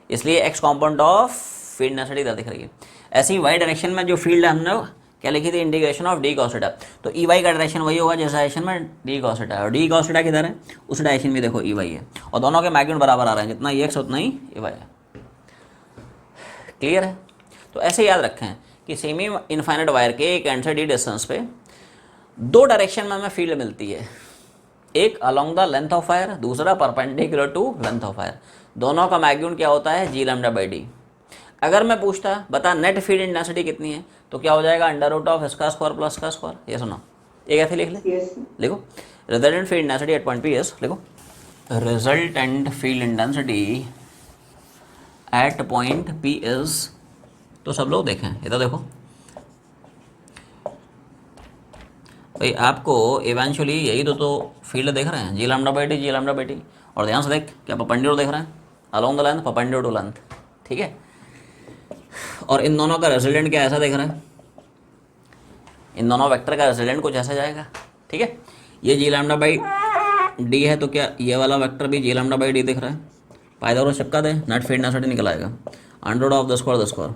इसलिए x component of field necessity इधर दिख रही है। ऐसे ही वाई डायरेक्शन में जो फील्ड है हमने क्या लिखी थी integration of D cos theta. तो ई वाई का डायरेक्शन वही होगा जिस डायरेक्शन में डी कॉस थीटा है और डी कॉस थीटा किधर है उस डायरेक्शन में देखो ई वाई है और दोनों के मैग्नीट्यूड बराबर आ रहे हैं जितना ई एक्स उतना ही ई वाई है। क्लियर है। तो ऐसे याद रखें कि सेमी इनफाइनाइट वायर के एक एंड से डी डिस्टेंस पे दो डायरेक्शन में हमें फील्ड मिलती है एक along the length of wire दूसरा perpendicular to length of wire. दोनों का मैग्नीट्यूड क्या होता है जी लैम्डा बाई डी। अगर मैं पूछता बता नेट फील्ड इंटेंसिटी कितनी है तो क्या हो जाएगा अंडर रूट ऑफ इसका स्क्वायर प्लस का स्क्वायर। ये सुनो एक ऐसे लिख ले लिखो resultant field intensity at point P S लिखो resultant field intensity at point P is. तो सब लोग देखें इधर देखो भाई आपको इवेंचुअली यही तो फील्ड देख रहे हैं जी लैम्डा बाई डी और ध्यान से देख क्या परपेंडिकुलर देख रहे हैं along the length perpendicular to length. ठीक है और इन दोनों का रिजल्टेंट क्या ऐसा देख रहे हैं इन दोनों वेक्टर का रिजल्टेंट कुछ ऐसा जाएगा। ठीक है ये जी लैम्डा बाई डी है तो क्या ये वाला वेक्टर भी जी लैम्डा बाई डी दिख रहा है पाइथागोरस चिपका दे नेट फील्ड नेसेसिटी निकल आएगा under root of the square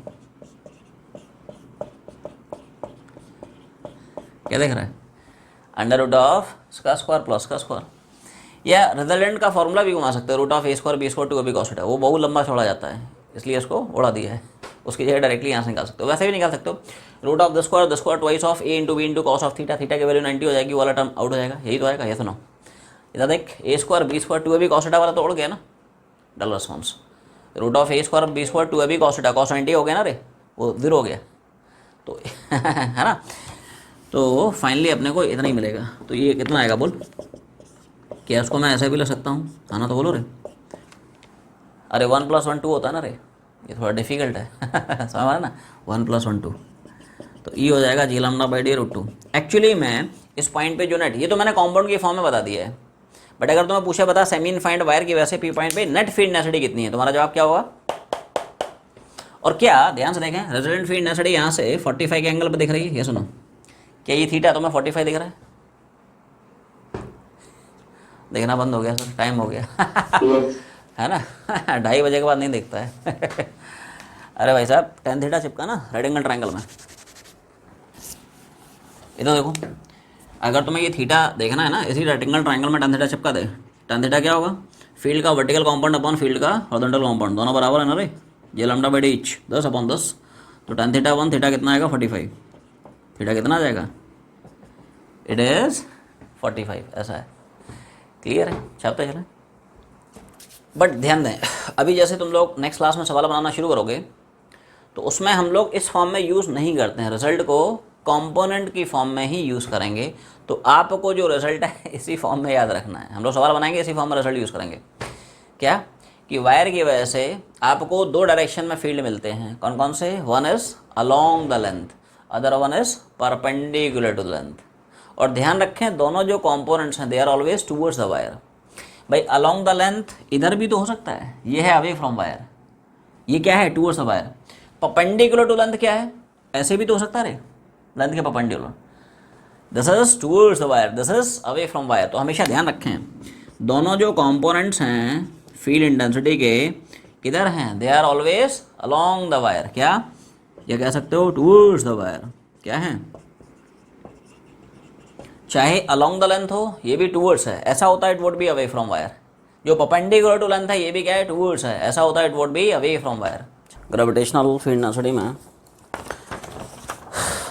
क्या देख रहा है अंडर रूट ऑफ इसका स्क्वायर प्लस का स्क्वायर। या रिजल्टेंट का फॉर्मूला भी घुमा सकते हैं root of A square B square two A B cos theta वो बहुत लंबा छोड़ा जाता है इसलिए इसको उड़ा दिया है उसकी जगह डायरेक्टली यहाँ से निकाल सकते हो वैसे भी निकाल सकते हो root of the square twice of A into B into cos of theta theta की वैल्यू 90 हो जाएगी वाला टर्म आउट हो जाएगा यही तो आएगा। ये सुनो इधर देख A square B square two A B cos theta वाला तो उड़ गया ना dull response root of A square B square 2ab cos theta, cos 90 हो गया ना रे, वो 0 हो गया तो है ना। तो फाइनली अपने को इतना ही मिलेगा। तो ये कितना आएगा बोल, क्या इसको मैं ऐसे भी ले सकता हूँ, आना तो बोलो रे। अरे 1 + 1 2 होता है ना रे, ये थोड़ा डिफिकल्ट है समझ रहा ना, 1 + 1 2, तो ई हो जाएगा G lambda by D root 2। Actually मैं इस पॉइंट पे जो नेट, ये तो मैंने कॉम्पाउंड के फॉर्म में बता दिया है, बट अगर तुम्हें पूछा बता सेमी इनफाइनाइट वायर की वैसे पी पॉइंट पे नेट फील्ड नेसेसिटी कितनी है, तुम्हारा जवाब क्या होगा। और क्या ध्यान से देखें, रेजल्टेंट फील्ड नेसेसिटी यहाँ से 45 के एंगल पर दिख रही है, ये सुनो, क्या ये थीटा तुम्हें 45 दिख रहा है, देखना बंद हो गया सर, टाइम हो गया है ना 2:30 बजे के बाद नहीं दिखता है अरे भाई साहब tan थीटा चिपका ना राइट एंगल ट्रायंगल में, इधर देखो, अगर तुम्हें ये थीटा देखना है ना, इसी राइट एंगल ट्रायंगल में tan थीटा चिपका दे, tan थीटा क्या होगा, फील्ड का वर्टिकल कंपाउंड अपॉन फील्ड का हॉरिजॉन्टल कंपाउंड, दोनों बराबर है ना रे, जे लैम्डा बाई डी इच 10/10, तो tan थीटा 1 थीटा कितना आएगा 45, थीटा कितना आ जाएगा, इट इज़ 45, ऐसा है, क्लियर है, छापते चलें। बट ध्यान दें, अभी जैसे तुम लोग नेक्स्ट क्लास में सवाल बनाना शुरू करोगे तो उसमें हम लोग इस फॉर्म में यूज़ नहीं करते हैं, रिजल्ट को कंपोनेंट की फॉर्म में ही यूज़ करेंगे। तो आपको जो रिजल्ट है इसी फॉर्म में याद रखना है, हम लोग सवाल बनाएंगे इसी फॉर्म में रिजल्ट यूज़ करेंगे। क्या कि वायर की वजह से आपको 2 डायरेक्शन में फील्ड मिलते हैं, कौन कौन से, one is along the length, other one is perpendicular to the length. और ध्यान रखें दोनों जो कंपोनेंट्स हैं they are always towards the wire. भाई अलॉन्ग द लेंथ इधर भी तो हो सकता है, ये है अवे फ्रॉम वायर, ये क्या है towards the wire. Perpendicular to length क्या है, ऐसे भी तो हो सकता है रे, लेंथ के perpendicular, this is towards the wire, this is away from wire. तो हमेशा ध्यान रखें दोनों जो कंपोनेंट्स हैं फील्ड इंटेंसिटी के किधर हैं, they are always along the wire, क्या ये कह सकते हो टूवर्ड्स द वायर, क्या है, चाहे अलॉन्ग द लेंथ हो ये भी टूवर्ड्स है, ऐसा होता है it would be away from wire. जो परपेंडिकुलर टू लेंथ है ये भी क्या है टूवर्ड्स है, ऐसा होता है it would be away from wire. Gravitational field necessity में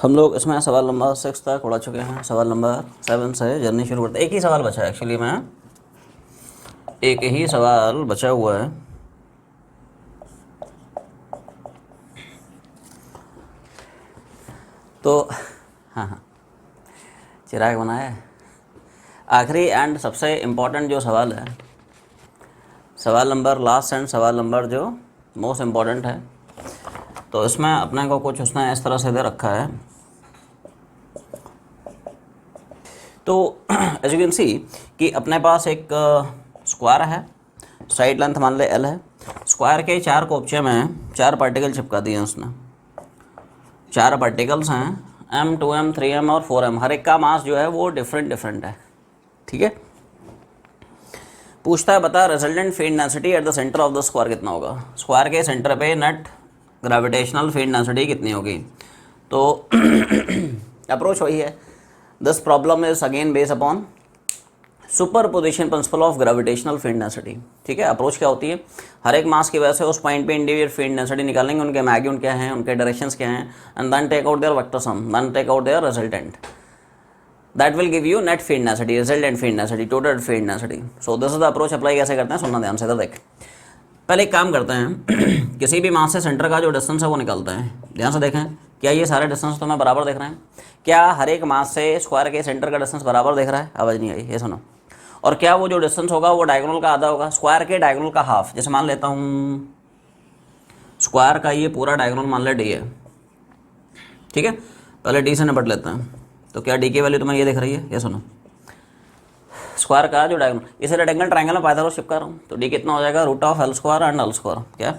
हम लोग इसमें सवाल नंबर 6 तक उड़ा चुके हैं, सवाल नंबर 7 से जर्नी शुरू करते हैं। एक ही सवाल बचा है एक्चुअली में, एक ही सवाल बचा हुआ है, तो हाँ चिराग बनाया है। आखिरी एंड सबसे इम्पोर्टेंट जो सवाल है, सवाल नंबर लास्ट एंड सवाल नंबर जो मोस्ट इम्पोर्टेंट है, तो इसमें अपने को कुछ उसने इस तरह से दे रखा है। तो एज यू कैन सी कि अपने पास एक स्क्वायर है, साइड लेंथ मान ले L है, स्क्वायर के 4 कोपचे में 4 पार्टिकल चिपका दिए हैं उसने, 4 पार्टिकल्स हैं M, 2M, 3M और 4M, हर एक का मास जो है वो डिफरेंट है, ठीक है। पूछता है बता resultant field necessity at the centre of the square कितना होगा, स्क्वायर के सेंटर पे नेट ग्रेविटेशनल फील्ड नेसेसिटी कितनी होगी। तो अप्रोच वही है, this problem is again based upon superposition principle of gravitational field necessity, ठीक है। अप्रोच क्या होती है, हर एक मास की वजह से उस पॉइंट पे इंडिविजुअल फील्ड नेसेसिटी निकालेंगे, उनके मैग्नीट्यूड क्या हैं, उनके डायरेक्शंस क्या हैं, and then take out their vector sum, then take out their resultant, that will give you net field necessity, resultant field necessity, total field necessity. So this is the approach. Apply कैसे करते हैं सुनना ध्यान से, इधर देख, पहले एक काम करते हैं किसी भी मास से सेंटर का जो डिस्टेंस है वो निकालते हैं। ध्यान से देखें, क्या ये सारे डिस्टेंस तुम्हें बराबर दिख रहे हैं, क्या हर एक मास से स्क्वायर के सेंटर का डिस्टेंस बराबर दिख रहा है, आवाज़ नहीं आई, ये सुनो। और क्या वो जो डिस्टेंस होगा वो डायगोनल का आधा होगा, स्क्वायर के डायगोनल का हाफ, जैसे मान लेता हूँ स्क्वायर का ये पूरा डायगोनल मान ले डी है, ठीक है। पहले डी से निपट लेते हैं, तो क्या डी की वैल्यू तुम्हें ये दिख रही है, ये सुनो, स्क्वायर का जो डायगोनल, इसे रेक्टेंगल ट्रायंगल में पाइथागोरस चिपका रहा हूँ, तो डी कितना हो जाएगा root of L square and L square, क्या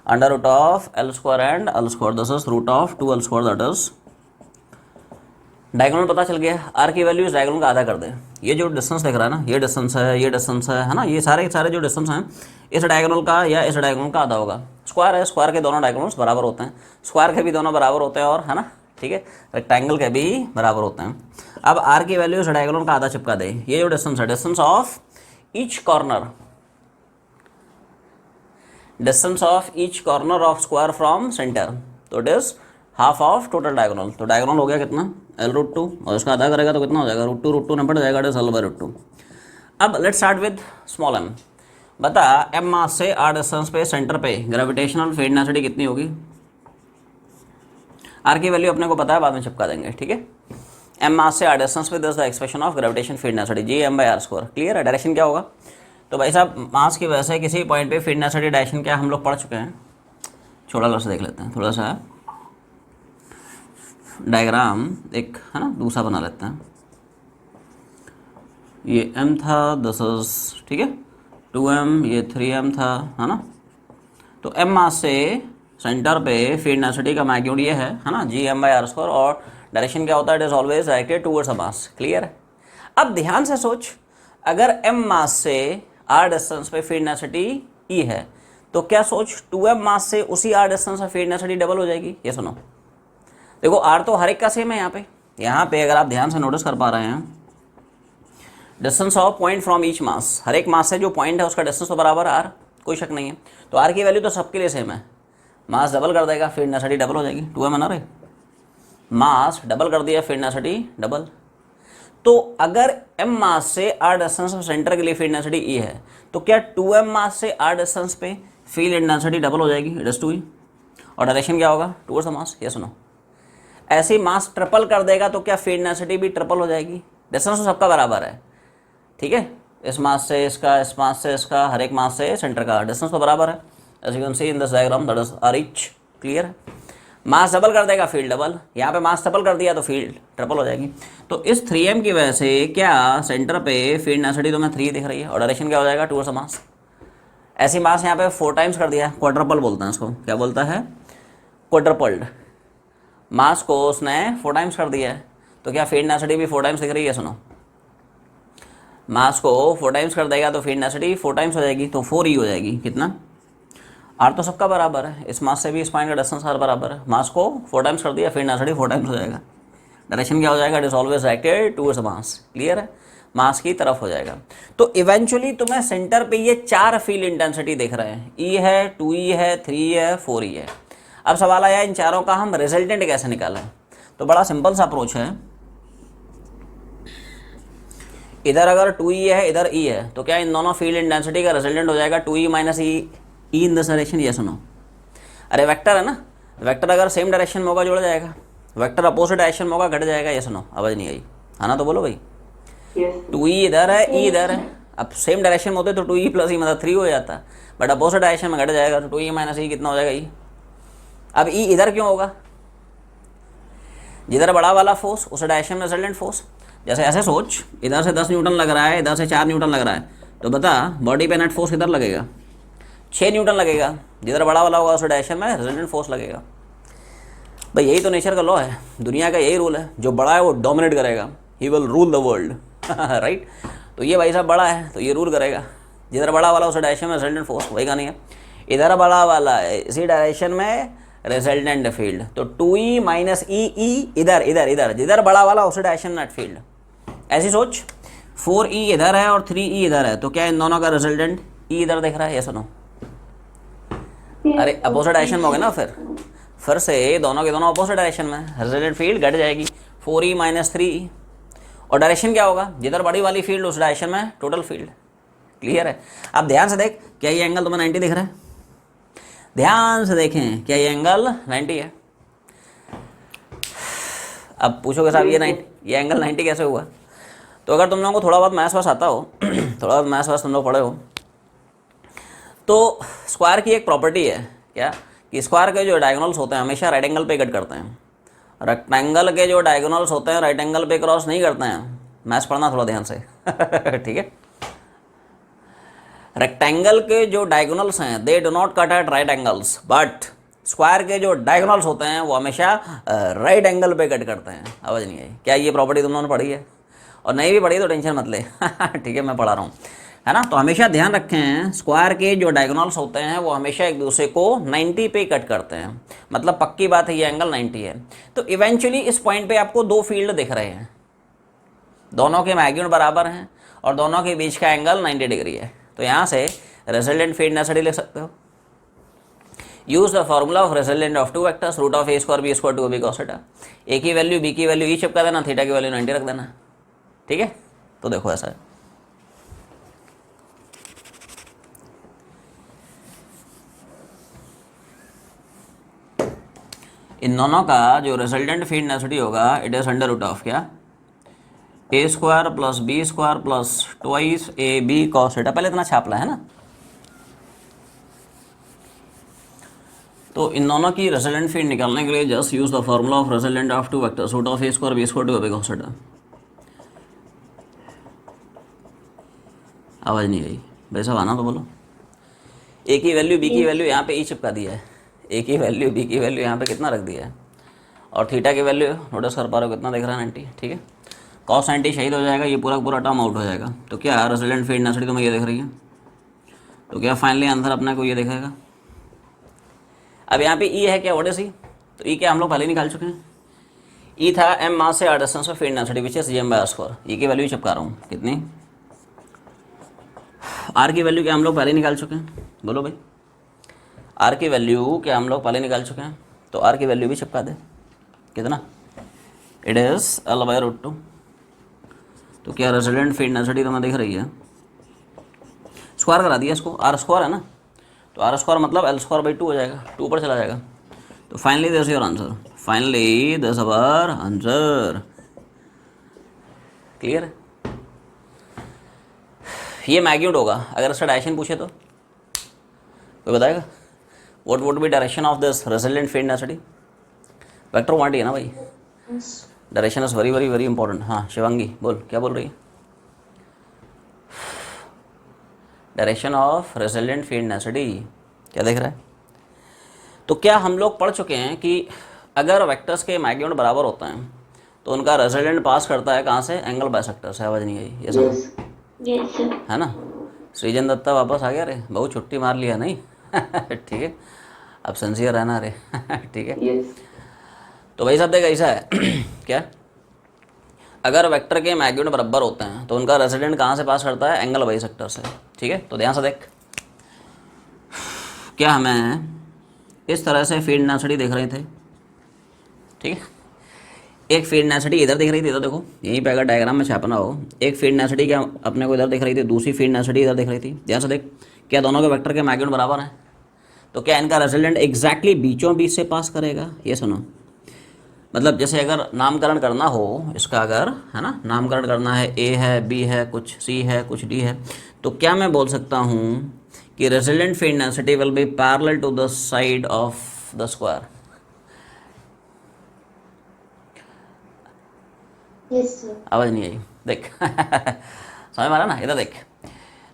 under root of L square and L square, this is root of 2L square, that is diagonal पता चल गया। आर की वैल्यू इस डायगोनल का आधा कर दें, ये जो डिस्टेंस दिख रहा है ना, ये डिस्टेंस है, ये डिस्टेंस है ना, ये सारे जो डिस्टेंस हैं इस डायगोनल का या इस डायगोनल का आधा होगा। स्क्वायर है, स्क्वायर के दोनों डायगोनल्स बराबर होते हैं, स्क्वायर के भी दोनों बराबर होते हैं, और है ना, ठीक है, रेक्टेंगल के भी बराबर होते हैं। अब आर की वैल्यू इस डायगोनल का आधा चिपका दे, ये जो डिस्टेंस है, distance of each corner, distance of each corner of square from centre, तो it is half of total diagonal. तो डायगोनल हो गया कितना L√2, और इसका आधा करेगा तो कितना हो जाएगा, √2 निपट जाएगा, इट इज L/√2। अब let's start with small m, बता m मास से r डिस्टेंस पे सेंटर पे ग्रेविटेशनल फील्ड डेंसिटी कितनी होगी। r की वैल्यू अपने को पता है, बाद में चिपका देंगे, ठीक है। m मास से r डिस्टेंस पे this the expression of gravitation field density g m/r²। Clear है। डायरेक्शन क्या होगा, तो भाई साहब मास की वजह से किसी पॉइंट पे फील्ड डेंसिटी डायरेक्शन क्या हम लोग पढ़ चुके हैं, छोटा सा देख लेते हैं, थोड़ा सा डायग्राम एक है ना दूसरा बना लेते हैं। ये m था, दिस इज ठीक है 2m, ये 3m था, है ना। तो m मास से सेंटर पे फील्ड डेंसिटी का मैग्नीट्यूड ये है ना g m/r², और डायरेक्शन क्या होता है, it is always directed towards a mass. Clear है। अब ध्यान से सोच, अगर m मास से r डिस्टेंस पे फील्ड डेंसिटी e है, तो क्या सोच 2m मास से उसी r डिस्टेंस पे फील्ड डेंसिटी डबल हो जाएगी। ये सुनो, देखो r तो हर एक का सेम है यहाँ पे अगर आप ध्यान से नोटिस कर पा रहे हैं, distance of point from each mass, हर एक मास से जो पॉइंट है उसका डिस्टेंस तो बराबर है r, कोई शक नहीं है। तो r की वैल्यू तो सबके लिए सेम है। मास डबल कर देगा, फील्ड डेंसिटी डबल हो जाएगी। 2m है ना रे, मास डबल कर दिया, फील्ड डेंसिटी डबल। तो अगर m मास से r डिस्टेंस ऑफ सेंटर के लिए फील्ड डेंसिटी e है, तो क्या 2m मास से r डिस्टेंस पे फील्ड डेंसिटी डबल हो जाएगी, इट इज 2e, और डायरेक्शन क्या होगा, टुवर्ड्स द मास। ये सुनो, ऐसे मास ट्रिपल कर देगा तो क्या फील्ड डेंसिटी भी ट्रिपल हो जाएगी। डिस्टेंस तो सबका बराबर है, ठीक है, इस मास से इसका, इस मास से इसका, हर एक मास से सेंटर का डिस्टेंस तो बराबर है। As you can see in this diagram that is R each. Clear है। मास डबल कर देगा, फील्ड डबल, यहाँ पे मास डबल कर दिया तो फील्ड ट्रिपल हो जाएगी। तो इस 3m की वजह से क्या सेंटर पे फील्ड डेंसिटी तो मैं 3 दिख रही है, और डायरेक्शन क्या हो जाएगा, टुवर्ड्स द मास। ऐसी मास यहाँ पे 4 टाइम्स कर दिया, क्वाड्रपल बोलते हैं इसको। क्या बोलता है, क्वाड्रपल्ड। मास को उसने 4 टाइम्स कर दिया है, तो क्या फील्ड डेंसिटी भी 4 टाइम्स दिख रही है। सुनो, मास को 4 टाइम्स कर देगा तो फील्ड डेंसिटी 4 टाइम्स हो जाएगी, तो 4e हो जाएगी। कितना, r तो सबका बराबर है, इस मास से भी इस पॉइंट का डिस्टेंस r बराबर है। मास को 4 टाइम्स कर दिया, फील्ड डेंसिटी 4 टाइम्स हो जाएगा। डायरेक्शन क्या हो जाएगा, it is always directed towards mass. Clear है, मास की तरफ हो जाएगा। तो इवेंचुअली तुम्हें सेंटर पे ये 4 फील्ड इंटेंसिटी दिख रहे हैं, e है, 2e है, 3e है, 4e है। अब सवाल आया इन चारों का हम रिजल्टेंट कैसे निकालें। तो बड़ा सिंपल सा अप्रोच है, इधर अगर 2e है, इधर e है, तो क्या इन दोनों फील्ड इंटेंसिटी का रिजल्टेंट हो जाएगा 2e minus E in this direction. ये सुनो, अरे वेक्टर है ना, वेक्टर अगर सेम डायरेक्शन में होगा जुड़ जाएगा, वेक्टर अपोजिट डायरेक्शन में होगा घट जाएगा। ये सुनो, आवाज़ नहीं आई, है ना, तो बोलो भाई। 2e इधर है, e इधर है, अब सेम डायरेक्शन में होते तो 2e प्लस ई मतलब 3 हो जाता, बट अपोजिट डायरेक्शन में घट जाएगा, तो 2e माइनस ई कितना हो जाएगा, e। अब e इधर क्यों होगा, जिधर बड़ा वाला फोर्स उस डायरेक्शन में रिजल्टेंट फोर्स। जैसे ऐसे सोच, इधर से 10 न्यूटन लग रहा है, इधर से 4 न्यूटन लग रहा है, तो बता बॉडी पे नेट फोर्स किधर लगेगा, 6 न्यूटन लगेगा। जिधर बड़ा वाला होगा उस डायरेक्शन में रिजल्टेंट फोर्स लगेगा। भाई यही तो नेचर का लॉ है, दुनिया का यही रूल है, जो बड़ा है वो डोमिनेट करेगा, he will rule the world, right. तो ये भाई साहब बड़ा है तो ये रूल करेगा, जिधर बड़ा वाला उस डायरेक्शन में रिजल्टेंट फोर्स वही का नहीं है। इधर बड़ा वाला है, इसी डायरेक्शन में रिजल्टेंट फील्ड, तो 2e माइनस ई इधर इधर इधर, जिधर बड़ा वाला उस डायरेक्शन नेट फील्ड। ऐसी सोच, 4e इधर है और 3e इधर है, तो क्या इन दोनों का रिजल्टेंट e इधर दिख रहा है। ये सुनो, अरे अपोजिट डायरेक्शन में हो गया ना, फिर से दोनों के दोनों अपोजिट डायरेक्शन में, रिजल्टेंट फील्ड घट जाएगी 4e माइनस 3e, और डायरेक्शन क्या होगा, जिधर बड़ी वाली फील्ड उस डायरेक्शन में टोटल फील्ड। क्लियर है। अब ध्यान से देख, क्या ये एंगल तुम्हें 90 दिख रहा है, ध्यान से देखें, क्या ये एंगल 90 है। अब पूछोगे साहब ये एंगल 90 कैसे हुआ। तो अगर तुम लोगों को थोड़ा बहुत मैथ्स वास आता हो, थोड़ा बहुत मैथ्स वास तुम लोग पढ़े हो, तो स्क्वायर की एक प्रॉपर्टी है क्या, कि स्क्वायर के जो डायगोनल्स होते हैं हमेशा राइट एंगल पे कट करते हैं, रेक्टेंगल के जो डायगोनल्स होते हैं राइट एंगल पे क्रॉस नहीं करते हैं। मैथ्स पढ़ना थोड़ा ध्यान से, ठीक है। रेक्टेंगल के जो डायगोनल्स हैं they do not cut at right angles, but square के जो डायगोनल्स होते हैं वो हमेशा राइट एंगल पे कट करते हैं। आवाज़ नहीं आई, क्या ये प्रॉपर्टी तुम लोगों ने पढ़ी है, और नहीं भी पढ़ी तो टेंशन मत ले, ठीक है, मैं पढ़ा रहा हूँ, है ना। तो हमेशा ध्यान रखें, स्क्वायर के जो डायगोनल्स होते हैं वो हमेशा एक दूसरे को 90 पे कट करते हैं, मतलब पक्की बात है ये एंगल 90 है। तो इवेंचुअली इस पॉइंट पे आपको 2 फील्ड दिख रहे हैं, दोनों के मैग्नीट्यूड बराबर हैं और दोनों के बीच का एंगल 90 डिग्री है। तो यहाँ से रिजल्टेंट फील्ड डेंसिटी लिख सकते हो। Use the formula of resultant of 2 vectors, root of a square b square 2ab cos theta. a की वैल्यू b की वैल्यू e चिपका देना, थीटा की वैल्यू 90 रख देना, ठीक है। तो देखो ऐसा है, इन दोनों का जो रिजल्टेंट फील्ड डेंसिटी होगा it is under root of क्या, A square plus B square plus twice A B cos theta. पहले इतना छापला है ना। तो इन दोनों की रिजल्टेंट फील्ड निकालने के लिए just use the formula of resultant of two vectors, root of A square B square two B cos theta. आवाज़ नहीं आई भाई साहब, आना तो बोलो। ए की वैल्यू बी की वैल्यू यहाँ पे ई चिपका दिया है, ए की वैल्यू बी की वैल्यू यहाँ पे कितना रख दिया है, और थीटा की वैल्यू नोटिस कर पा रहे हो कितना दिख रहा है 90, ठीक है। कॉस 90 शहीद हो जाएगा, ये पूरा पूरा टर्म आउट हो जाएगा। तो क्या रिजल्टेंट फील्ड डेंसिटी तुम्हें ये दिख रही है, तो क्या फाइनली आंसर अपने को ये दिखेगा। अब यहाँ पे ई है क्या, व्हाट इज ई, तो ई क्या हम लोग पहले निकाल चुके हैं। ई था एम मास से are distance of field density which is G M by R square. E की वैल्यू चिपका रहा हूँ कितनी, आर की वैल्यू क्या हम लोग पहले निकाल चुके हैं, बोलो भाई। आर की वैल्यू क्या हम लोग पहले निकाल चुके हैं, तो आर की वैल्यू भी चिपका दे कितना, it is L by root 2। तो क्या रिजल्टेंट फील्ड डेंसिटी तुम्हें दिख रही है, स्क्वायर करा दिया इसको, आर स्क्वायर है ना, तो आर स्क्वायर मतलब एल स्क्वायर बाई 2 हो जाएगा, 2 पर चला जाएगा। तो finally this your answer, finally this our answer. Clear है। ये मैग्नीट्यूड होगा, अगर इसका डायरेक्शन पूछे तो कोई बताएगा, what would be direction of this resultant field density. Vector quantity है ना भाई, direction is very very very important. हाँ शिवांगी बोल, क्या बोल रही है। Direction of resultant field density क्या देख रहा है। तो क्या हम लोग पढ़ चुके हैं कि अगर वेक्टर्स के मैग्नीट्यूड बराबर होते हैं तो उनका रिजल्टेंट पास करता है कहाँ से, एंगल बाइसेक्टर से। आवाज़ नहीं आई, ये सब है ना। सृजन दत्ता वापस आ गया रे, बहुत छुट्टी मार लिया नहीं ठीक है, अब सिंसियर रहना रे ठीक है। तो भाई साहब देख ऐसा है क्या, अगर वेक्टर के मैग्नीट्यूड बराबर होते हैं तो उनका रेसिडेंट कहाँ से पास करता है, एंगल बाइसेक्टर से, ठीक है। तो ध्यान से देख, क्या हमें इस तरह से फील्ड डेंसिटी देख रहे थे, ठीक है। एक फील्ड डेंसिटी इधर दिख रही थी, इधर देखो यहीं पे अगर डायग्राम में छापना हो, एक फील्ड डेंसिटी क्या अपने को इधर दिख रही थी, दूसरी फील्ड डेंसिटी इधर दिख रही थी। ध्यान से देख, क्या दोनों के वेक्टर के मैग्नीट्यूड बराबर हैं, तो क्या इनका रिजल्टेंट एग्जैक्टली बीचों बीच से पास करेगा। ये सुनो, मतलब जैसे अगर नामकरण करना हो इसका, अगर है ना नामकरण करना है, ए है, बी है, कुछ सी है, कुछ डी है, तो क्या मैं बोल सकता हूँ कि resultant field density will be parallel to the side of the square. आवाज़ नहीं आई, देख समझ में आ रहा ना, इधर देख,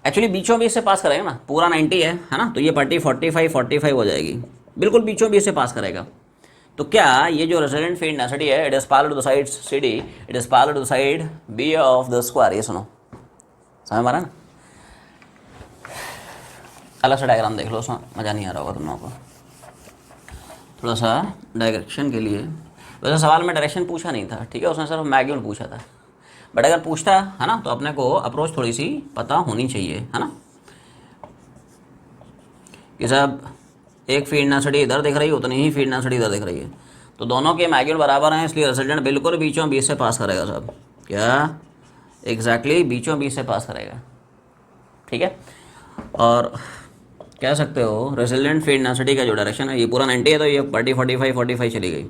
एक्चुअली बीचों बीच से पास करेगा ना, पूरा 90 है ना, तो ये पट्टी 45 हो जाएगी, बिल्कुल बीचों बीच से पास करेगा। तो क्या ये जो रिजल्टेंट फील्ड डेंसिटी है, it is parallel to the side C D, it is parallel to the side B of the square. ये सुनो, समझ में आ रहा ना। अलग सा डायग्राम देख लो, उसमें मज़ा नहीं आ रहा होगा तुम लोगों को। थोड़ा सा डायरेक्शन के लिए, वैसे सवाल में डायरेक्शन पूछा नहीं था, ठीक है, उसने सिर्फ मैग्नीट्यूड पूछा था, बट अगर पूछता है ना तो अपने को अप्रोच थोड़ी सी पता होनी चाहिए, है ना, कि साहब एक फील्ड डेंसिटी इधर दिख रही है, उतनी ही फील्ड डेंसिटी इधर दिख रही है, तो दोनों के मैग्नीट्यूड बराबर हैं, इसलिए रिजल्टेंट बिल्कुल बीचों बीच से पास करेगा साहब। क्या एग्जैक्टली बीचों बीच से पास करेगा, ठीक है। और कह सकते हो रिजल्टेंट फील्ड डेंसिटी का जो डायरेक्शन है, ये पूरा 90 है, तो ये 45 चली गई,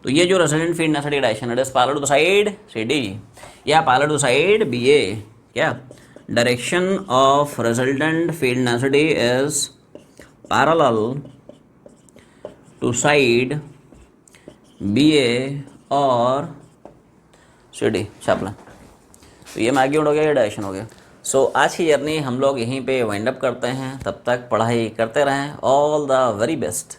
तो ये जो रिजल्टेंट फील्ड डेंसिटी डायरेक्शन है, it is parallel to the side C D या parallel to side B A. क्या direction of resultant field density is parallel to side B A और सी डी छापला। तो ये मैग्नीट्यूड हो गया, ये direction हो गया। सो आज की जर्नी हम लोग यहीं पे वाइंड अप करते हैं, तब तक पढ़ाई करते रहें। All the very best.